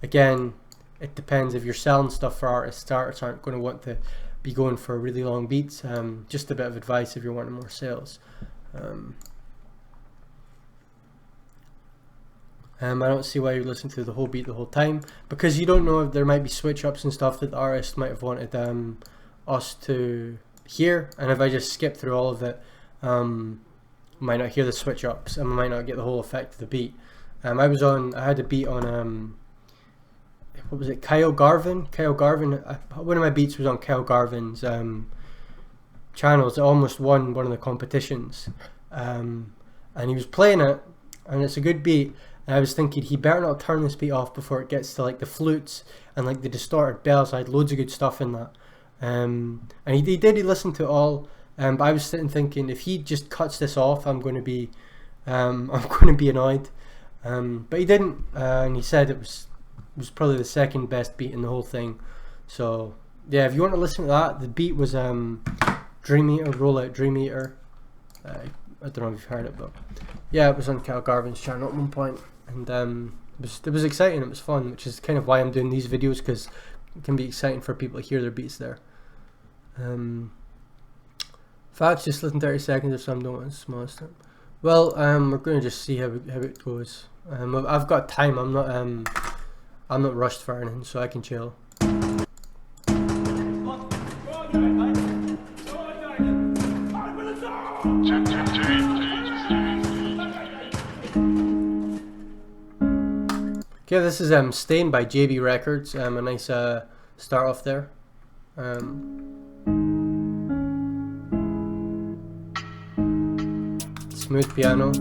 again, it depends. If you're selling stuff for artists aren't going to want to be going for really long beats. Just a bit of advice if you're wanting more sales. I don't see why you listen to the whole beat the whole time, because you don't know if there might be switch ups and stuff that the artist might have wanted us to hear, and if I just skip through all of it, might not hear the switch ups and might not get the whole effect of the beat. I had a beat on what was it, Kyle Garvin. One of my beats was on Kyle Garvin's channels. It almost won one of the competitions, and he was playing it, and it's a good beat. And I was thinking he better not turn this beat off before it gets to like the flutes and like the distorted bells. I had loads of good stuff in that, and he listened to it all. But I was sitting thinking, if he just cuts this off, I'm going to be annoyed. but he didn't, and he said it was probably the second best beat in the whole thing. So yeah, if you want to listen to that, the beat was Dream Eater, Rollout Dream Eater. I don't know if you've heard it, but yeah, it was on Cal Garvin's channel at one point, and it was exciting, it was fun, which is kind of why I'm doing these videos, because it can be exciting for people to hear their beats there. Facts, just listen 30 seconds if some don't want to small stuff. Well, we're going to just see how it goes. I've got time. I'm not rushed for anything, so I can chill. Okay, this is Stain by JB Records. A nice start off there. Smooth piano.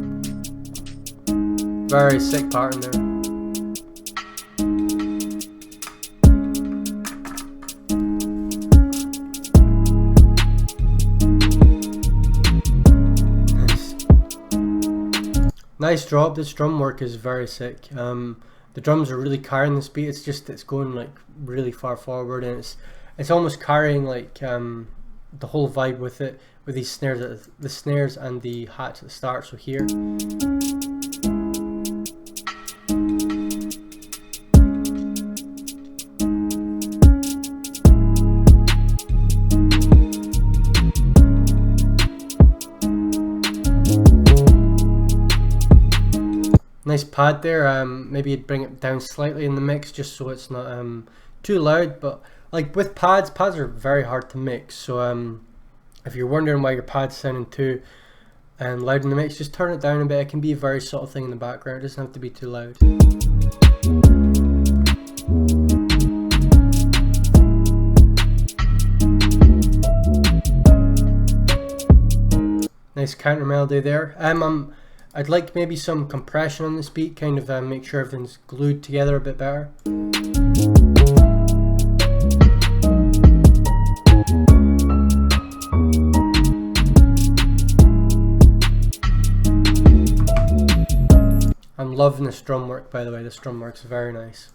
Very sick part in there. Nice drop. This drum work is very sick. The drums are really carrying this beat. It's going like really far forward, and it's almost carrying like the whole vibe with it, with these snares, the snares and the hats at the start. So here. Nice pad there. Maybe you'd bring it down slightly in the mix just so it's not too loud, but like with pads are very hard to mix, so if you're wondering why your pad's sounding too loud in the mix, just turn it down a bit. It can be a very subtle thing in the background, it doesn't have to be too loud. Nice counter melody there. I'd like maybe some compression on this beat, kind of make sure everything's glued together a bit better. I'm loving this drum work, by the way. This drum work's very nice.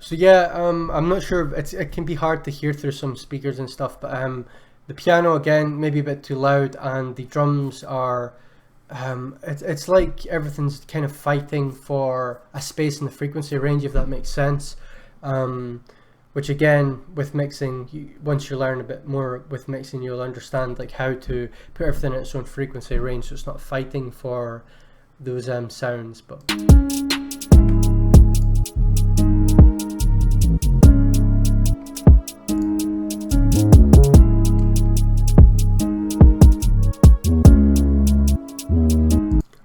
So yeah, I'm not sure. It can be hard to hear through some speakers and stuff, but the piano again maybe a bit too loud, and the drums are. It's like everything's kind of fighting for a space in the frequency range, if that makes sense. Which again, with mixing, once you learn a bit more with mixing, you'll understand like how to put everything in its own frequency range, so it's not fighting for those sounds. But.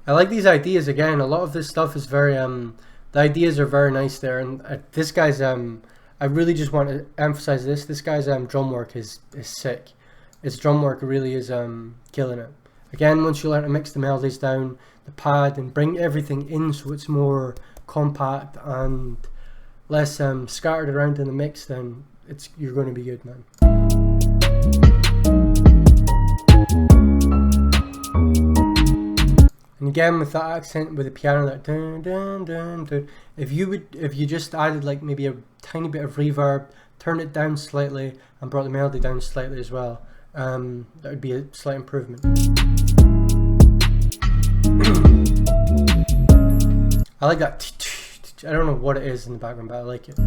I like these ideas again. A lot of this stuff is very the ideas are very nice there, and this guy's I really just want to emphasize this guy's drum work is sick. His drum work really is killing it. Again, once you learn to mix the melodies down, the pad, and bring everything in so it's more compact and less scattered around in the mix, then you're going to be good, man. And again, with that accent, with the piano, that dun dun dun dun, if you just added like maybe a tiny bit of reverb, turned it down slightly, and brought the melody down slightly as well, that would be a slight improvement. I like that. I don't know what it is in the background, but I like it.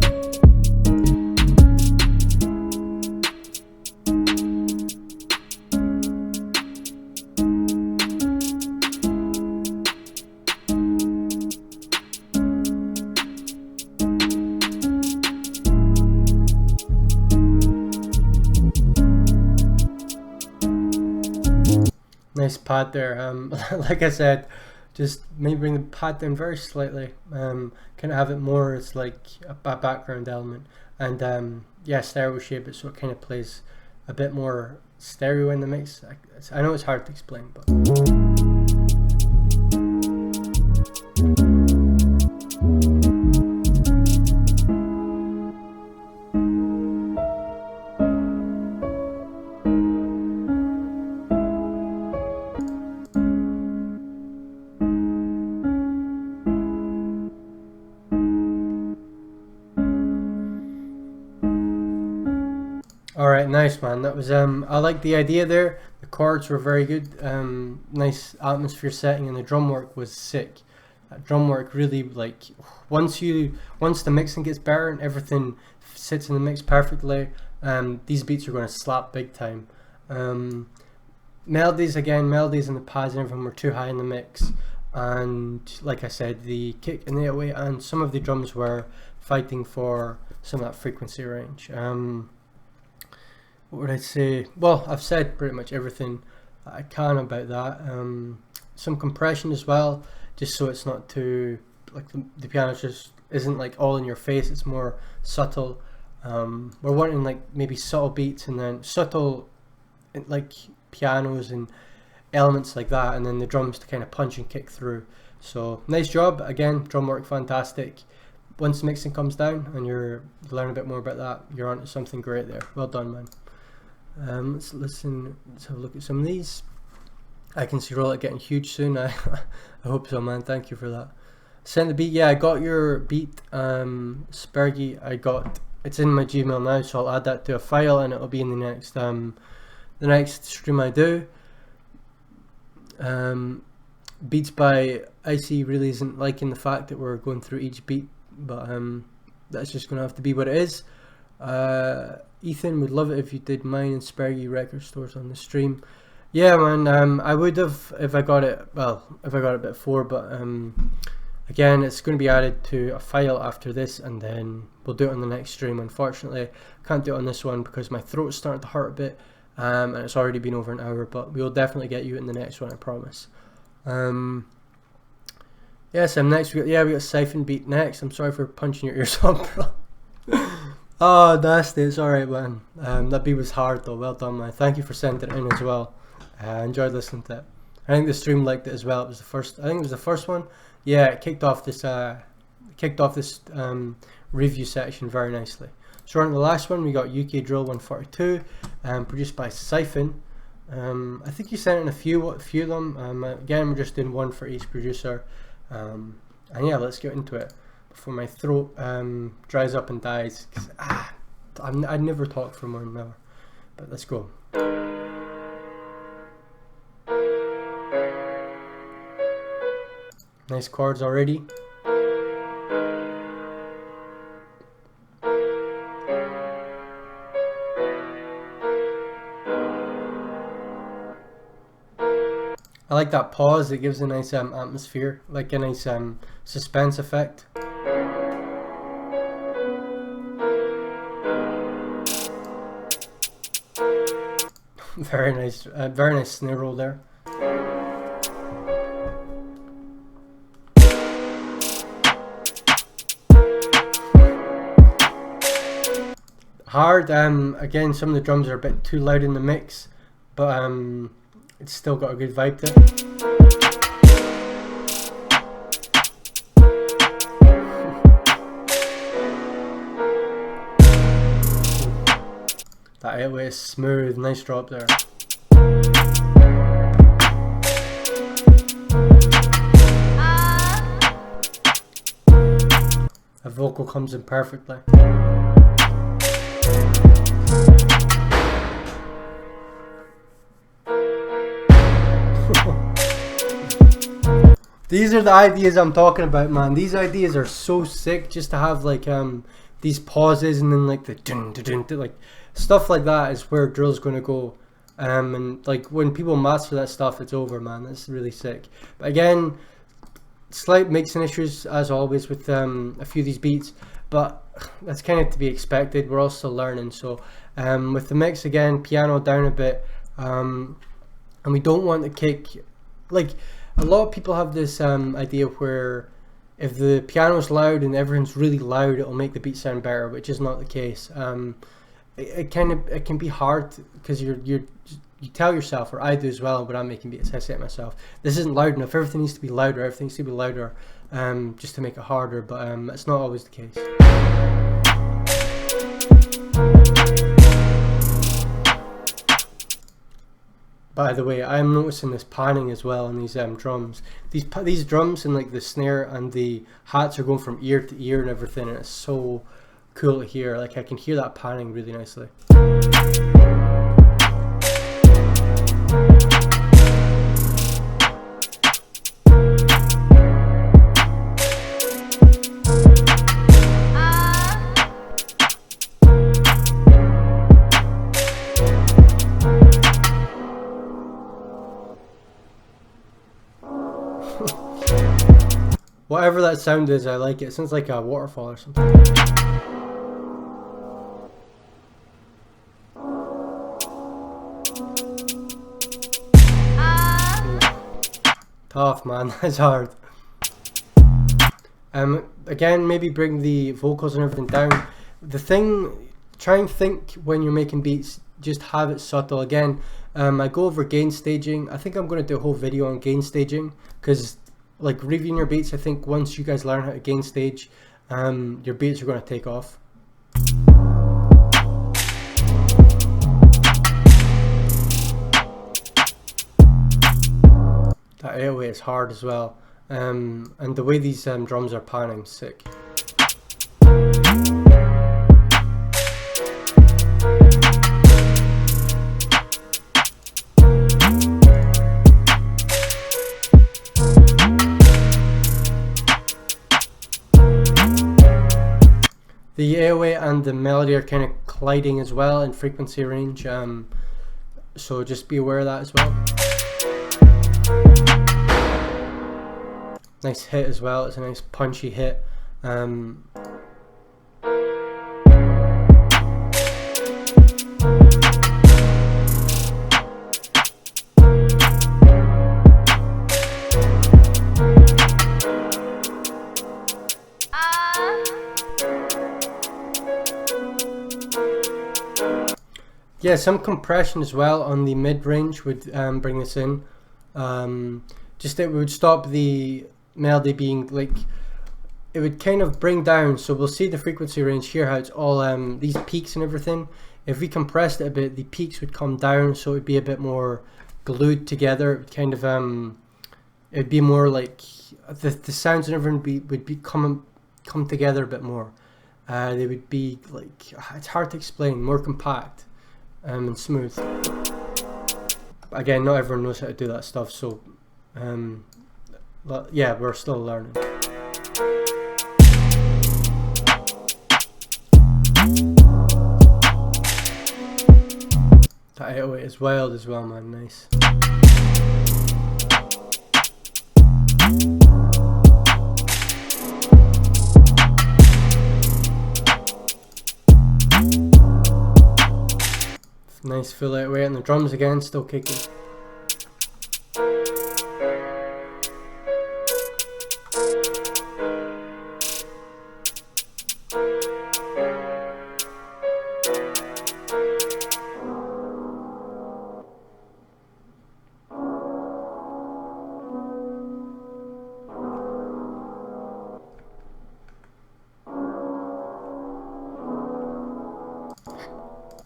Nice pad there. Like I said, just maybe bring the pad down very slightly. Kind of have it more as like a background element, and yeah, stereo shape it so it kind of plays a bit more stereo in the mix. I know it's hard to explain, but alright, nice man. That was I like the idea there. The chords were very good. Nice atmosphere setting, and the drum work was sick. That drum work really, like, once the mixing gets better and everything sits in the mix perfectly, these beats are going to slap big time. Melodies and the pads and everything were too high in the mix, and like I said, the kick and the 808 and some of the drums were fighting for some of that frequency range. What would I say? Well, I've said pretty much everything I can about that. Some compression as well, just so it's not too, like, the piano just isn't like all in your face, it's more subtle. We're wanting like maybe subtle beats and then subtle like pianos and elements like that, and then the drums to kind of punch and kick through. So nice job again, drum work fantastic. Once the mixing comes down and you learn a bit more about that, you're onto something great there. Well done, man. Let's have a look at some of these. I can see Rxllout getting huge soon. I hope so, man. Thank you for that. Send the beat. Yeah, I got your beat, Spergy. It's in my Gmail now, so I'll add that to a file and it'll be in the next stream I do. Beats by Icy really isn't liking the fact that we're going through each beat, but that's just gonna have to be what it is. Ethan would love it if you did mine and Spergy record stores on the stream. Yeah, man. I would have if I got it. Well, if I got it before, but again, it's going to be added to a file after this, and then we'll do it on the next stream. Unfortunately, can't do it on this one because my throat's starting to hurt a bit, and it's already been over an hour. But we'll definitely get you in the next one, I promise. Yes, next we got Siphon Beat next. I'm sorry for punching your ears up, bro. Oh, nasty. It's alright, man. That beat was hard though. Well done, man. Thank you for sending it in as well. I enjoyed listening to it. I think the stream liked it as well. It was the first. I think it was the first one. Yeah, it kicked off this review section very nicely. So on the last one, we got UK Drill 142, produced by Siphon. I think you sent in a few of them. Again, we're just doing one for each producer. And yeah, let's get into it before my throat dries up and dies. Cause, I'd never talk for more than an hour. But let's go. Nice chords already. I like that pause, it gives a nice atmosphere, like a nice suspense effect. Very nice snare roll there. Hard, again, some of the drums are a bit too loud in the mix, but it's still got a good vibe to it. That 808 is smooth, nice drop there. A vocal comes in perfectly. These are the ideas I'm talking about, man. These ideas are so sick, just to have like these pauses and then like the dun, dun, dun, dun, like stuff like that is where drill's gonna go. And like when people master that stuff, it's over, man. That's really sick. But again, slight mixing issues as always with a few of these beats, but that's kind of to be expected. We're all still learning. So with the mix again, piano down a bit, and we don't want the kick. Like a lot of people have this idea where if the piano's loud and everything's really loud, it'll make the beat sound better, which is not the case. it can be hard because you tell yourself, or I do as well when I'm making beats, I say to myself, this isn't loud enough, everything needs to be louder, everything needs to be louder, just to make it harder, but it's not always the case. By the way, I'm noticing this panning as well in these drums. These drums and like the snare and the hats are going from ear to ear and everything, and it's so cool to hear. Like I can hear that panning really nicely. Whatever that sound is, I like it. It sounds like a waterfall or something. Tough, man. That's hard. Again, maybe bring the vocals and everything down. The thing, try and think when you're making beats, just have it subtle. Again, I go over gain staging. I think I'm going to do a whole video on gain staging, because like reviewing your beats, I think once you guys learn how to gain stage, your beats are going to take off. That 808 is hard as well, and the way these drums are panning, sick. The 808 and the melody are kind of colliding as well in frequency range, so just be aware of that as well. Nice hit as well, it's a nice punchy hit. Yeah, some compression as well on the mid-range would bring this in. Just it would stop the melody being like, it would kind of bring down, so we'll see the frequency range here, how it's all these peaks and everything. If we compressed it a bit, the peaks would come down, so it would be a bit more glued together. It would kind of it'd be more like the sounds and everything would be come together a bit more. They would be like, it's hard to explain, more compact and smooth. Again, not everyone knows how to do that stuff, so yeah, we're still learning. That 808 is wild as well, man. Nice. Nice full 808, and the drums again still kicking.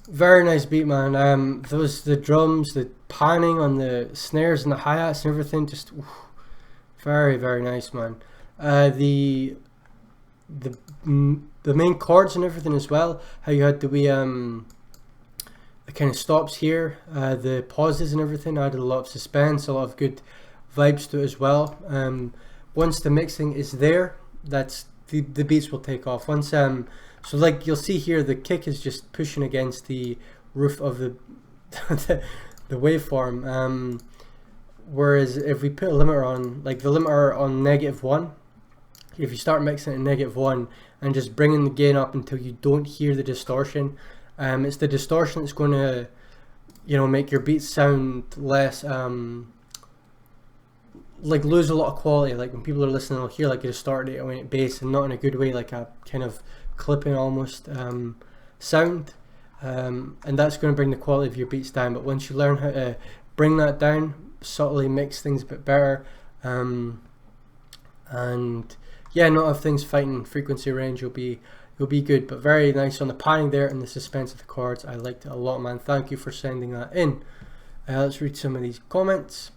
Very nice beat, man. The drums, the panning on the snares and the hi-hats and everything, just very, very nice, man. The main chords and everything as well, how you had the kind of stops here, the pauses and everything added a lot of suspense, a lot of good vibes to it as well. Once the mixing is there, that's the beats will take off. Once so like you'll see here, the kick is just pushing against the roof of the the waveform, whereas if we put a limiter on, like the limiter on -1, if you start mixing it in -1 and just bringing the gain up until you don't hear the distortion, it's the distortion that's going to, you know, make your beats sound less like lose a lot of quality. Like when people are listening, they'll hear like a distorted 808 bass, and not in a good way, like a kind of clipping almost sound. and that's going to bring the quality of your beats down. But once you learn how to bring that down, subtly makes things a bit better, and yeah, not have things fighting frequency range, you'll be good. But very nice on the panning there and the suspense of the chords. I liked it a lot, man. Thank you for sending that in. Let's read some of these comments.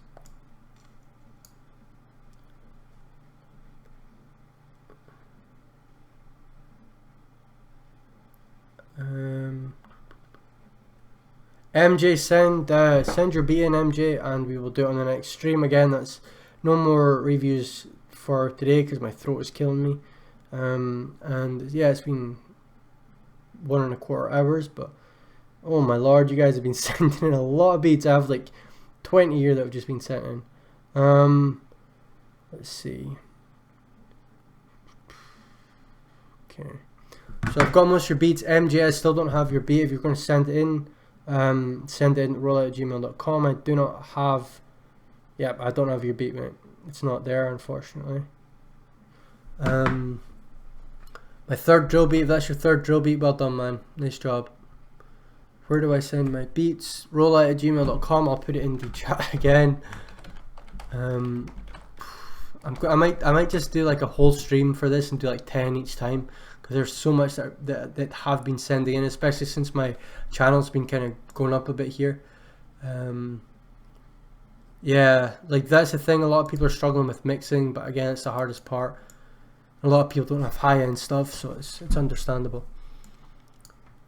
MJ, send your beat in, MJ, and we will do it on the next stream. Again, that's no more reviews for today because my throat is killing me. And yeah, it's been 1.25 hours, but oh my lord, you guys have been sending in a lot of beats. I have like 20 here that have just been sent in. Let's see. Okay, so I've got most of your beats. MJ, I still don't have your beat. If you're going to send it in, send it in rxllout@gmail.com. I do not have, yeah, I don't have your beat, mate. It's not there, unfortunately. My third drill beat, if that's your third drill beat, well done, man. Nice job. Where do I send my beats? rxllout@gmail.com. I'll put it in the chat again. I might just do like a whole stream for this and do like 10 each time, because there's so much that have been sending in, especially since my channel's been kind of going up a bit here. Yeah, like that's the thing, a lot of people are struggling with mixing, but again, it's the hardest part. A lot of people don't have high-end stuff, so it's understandable.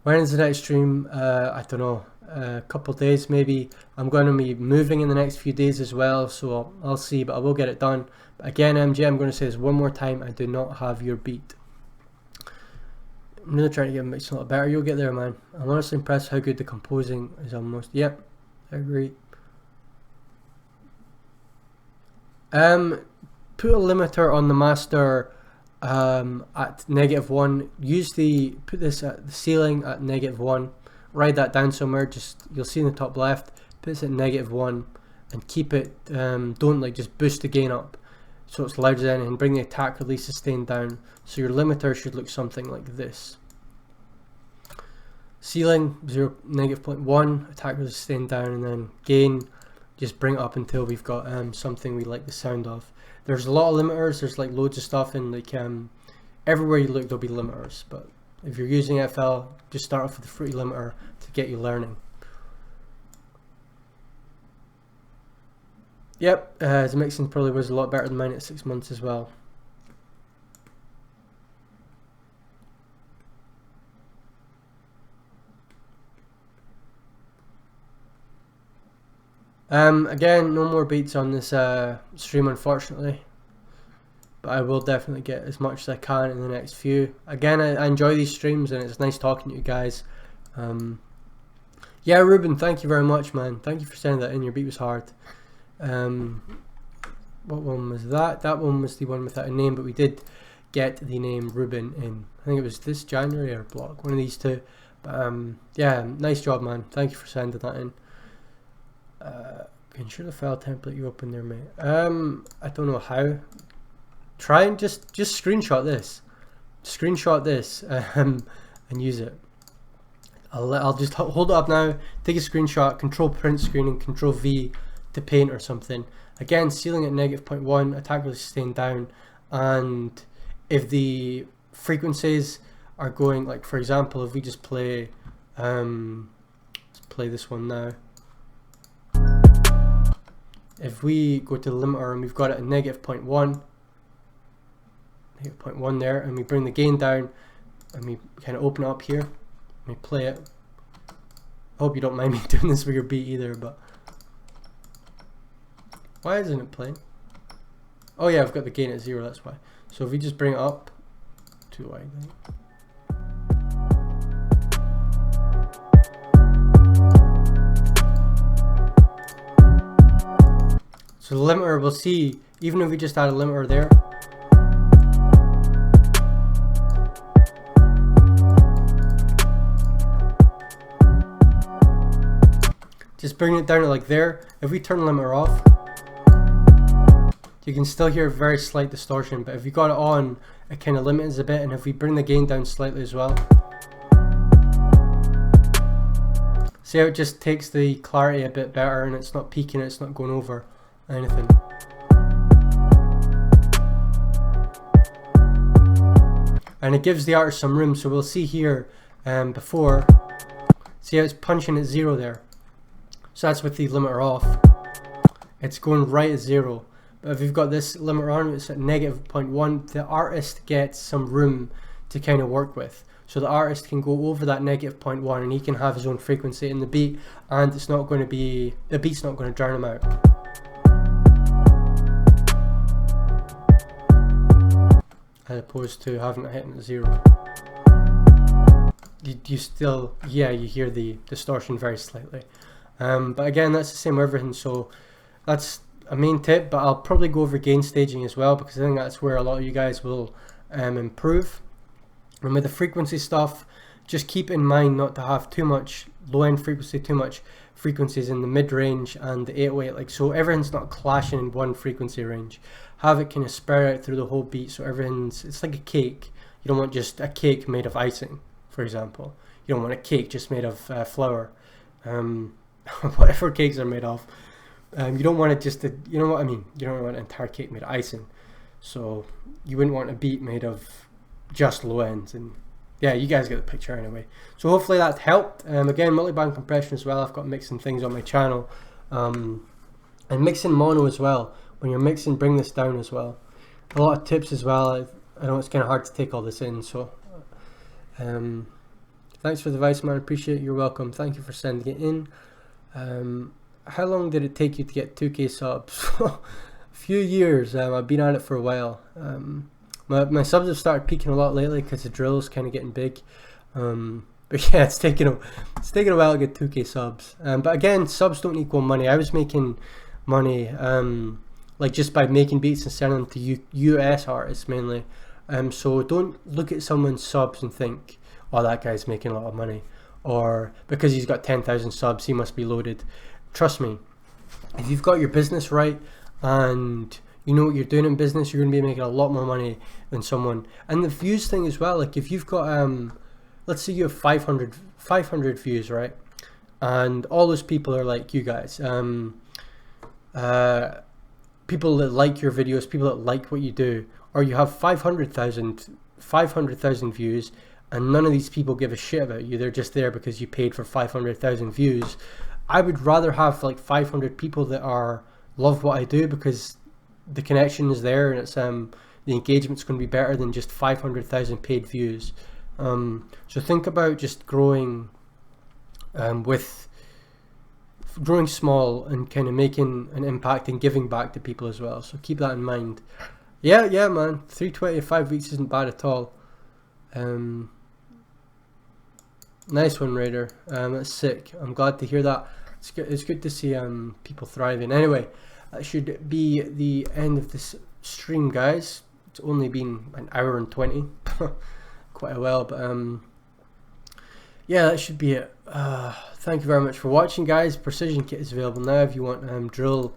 When is the next stream? I don't know, a couple days maybe. I'm going to be moving in the next few days as well, so I'll see, but I will get it done. But again, MJ, I'm going to say this one more time, I do not have your beat. I'm going to try to get it mixed a little better. You'll get there, man. I'm honestly impressed how good the composing is almost. Yep, I agree. Put a limiter on the master at -1. Put this at the ceiling at -1. Write that down somewhere. Just, you'll see in the top left. Put this at -1 and keep it. Don't like just boost the gain up so it's louder than, and bring the attack, release, sustain down. So your limiter should look something like this. Ceiling -0.1, attack, release, sustain down, and then gain. Just bring it up until we've got something we like the sound of. There's a lot of limiters. There's like loads of stuff, and like everywhere you look there'll be limiters. But if you're using FL, just start off with the fruity limiter to get you learning. Yep, his mixing probably was a lot better than mine at 6 months as well. Again, no more beats on this stream, unfortunately, but I will definitely get as much as I can in the next few. Again, I enjoy these streams and it's nice talking to you guys. Yeah, Ruben, thank you very much, man. Thank you for sending that in. Your beat was hard. What one was that? That one was the one without a name, but we did get the name Ruben in. I think it was this January or block, one of these two. But yeah, nice job, man. Thank you for sending that in. Ensure the file template you open there, mate. I don't know how. Try and just screenshot this. Screenshot this and use it. I'll just hold it up now, take a screenshot, control print screen and control V to paint or something. Again, ceiling at -0.1, attack, release, sustain down, and if the frequencies are going, like for example, if we just play let's play this one now. If we go to the limiter and we've got it at -0.1 there, and we bring the gain down and we kind of open it up here and we play it. I hope you don't mind me doing this with your beat either, but why isn't it playing? Oh yeah, I've got the gain at 0, that's why. So if we just bring it up to wide, so the limiter, we'll see, even if we just add a limiter there. Just bring it down to like there. If we turn the limiter off, you can still hear very slight distortion, but if you got it on, it kind of limits a bit, and if we bring the gain down slightly as well, See how it just takes the clarity a bit better and it's not peaking, it's not going over anything. And it gives the artist some room, so we'll see here before, see how it's punching at 0 there. So that's with the limiter off. It's going right at 0. But if you've got this limiter on, it's at -0.1, the artist gets some room to kind of work with. So the artist can go over that -0.1 and he can have his own frequency in the beat, and it's not going to be, the beat's not going to drown him out. As opposed to having it hitting at 0. You still, yeah, you hear the distortion very slightly. But again, that's the same with everything, so that's a main tip, but I'll probably go over gain staging as well, because I think that's where a lot of you guys will improve. And with the frequency stuff, just keep in mind not to have too much low-end frequency, too much frequencies in the mid-range and the 808, like, so everything's not clashing in one frequency range. Have it kind of spread out through the whole beat, so everything's, it's like a cake. You don't want just a cake made of icing, for example. You don't want a cake just made of flour, whatever cakes are made of. You don't want it just to, you know what I mean, you don't want an entire cake made of icing. So you wouldn't want a beat made of just low ends, and yeah, you guys get the picture anyway. So hopefully that helped. Again, multi-band compression as well, I've got mixing things on my channel, and mixing mono as well. When you're mixing, bring this down as well. A lot of tips as well. I know it's kind of hard to take all this in, so thanks for the advice, man, appreciate it, you're welcome, thank you for sending it in. How long did it take you to get 2K subs? A few years. I've been at it for a while. My subs have started peaking a lot lately because the drill's kind of getting big. But yeah, it's taken a while to get 2K subs. But again, subs don't equal money. I was making money like just by making beats and selling them to US artists mainly. So don't look at someone's subs and think, oh, that guy's making a lot of money, or because he's got 10,000 subs he must be loaded. Trust me, if you've got your business right and you know what you're doing in business, you're going to be making a lot more money than someone. And the views thing as well, like if you've got let's say you have 500 views, right, and all those people are like you guys, people that like your videos, people that like what you do, or you have 500,000 views and none of these people give a shit about you, they're just there because you paid for 500,000 views. I would rather have like 500 people that love what I do, because the connection is there and it's the engagement's going to be better than just 500,000 paid views. So think about just growing growing small and kind of making an impact and giving back to people as well. So keep that in mind. Yeah, man, 320 in 5 weeks isn't bad at all. Nice one, Raider. That's sick. I'm glad to hear that. It's good to see people thriving. Anyway, that should be the end of this stream, guys. It's only been an hour and 20, quite a while, but yeah, that should be it. Thank you very much for watching, guys. Precision Kit is available now if you want drill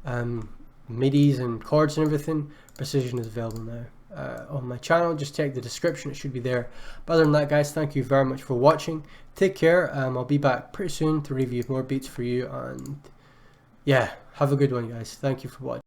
midis and chords and everything. Precision is available now on my channel. Just check the description, it should be there. But other than that, guys, thank you very much for watching. Take care. I'll be back pretty soon to review more beats for you, and yeah, have a good one, guys. Thank you for watching.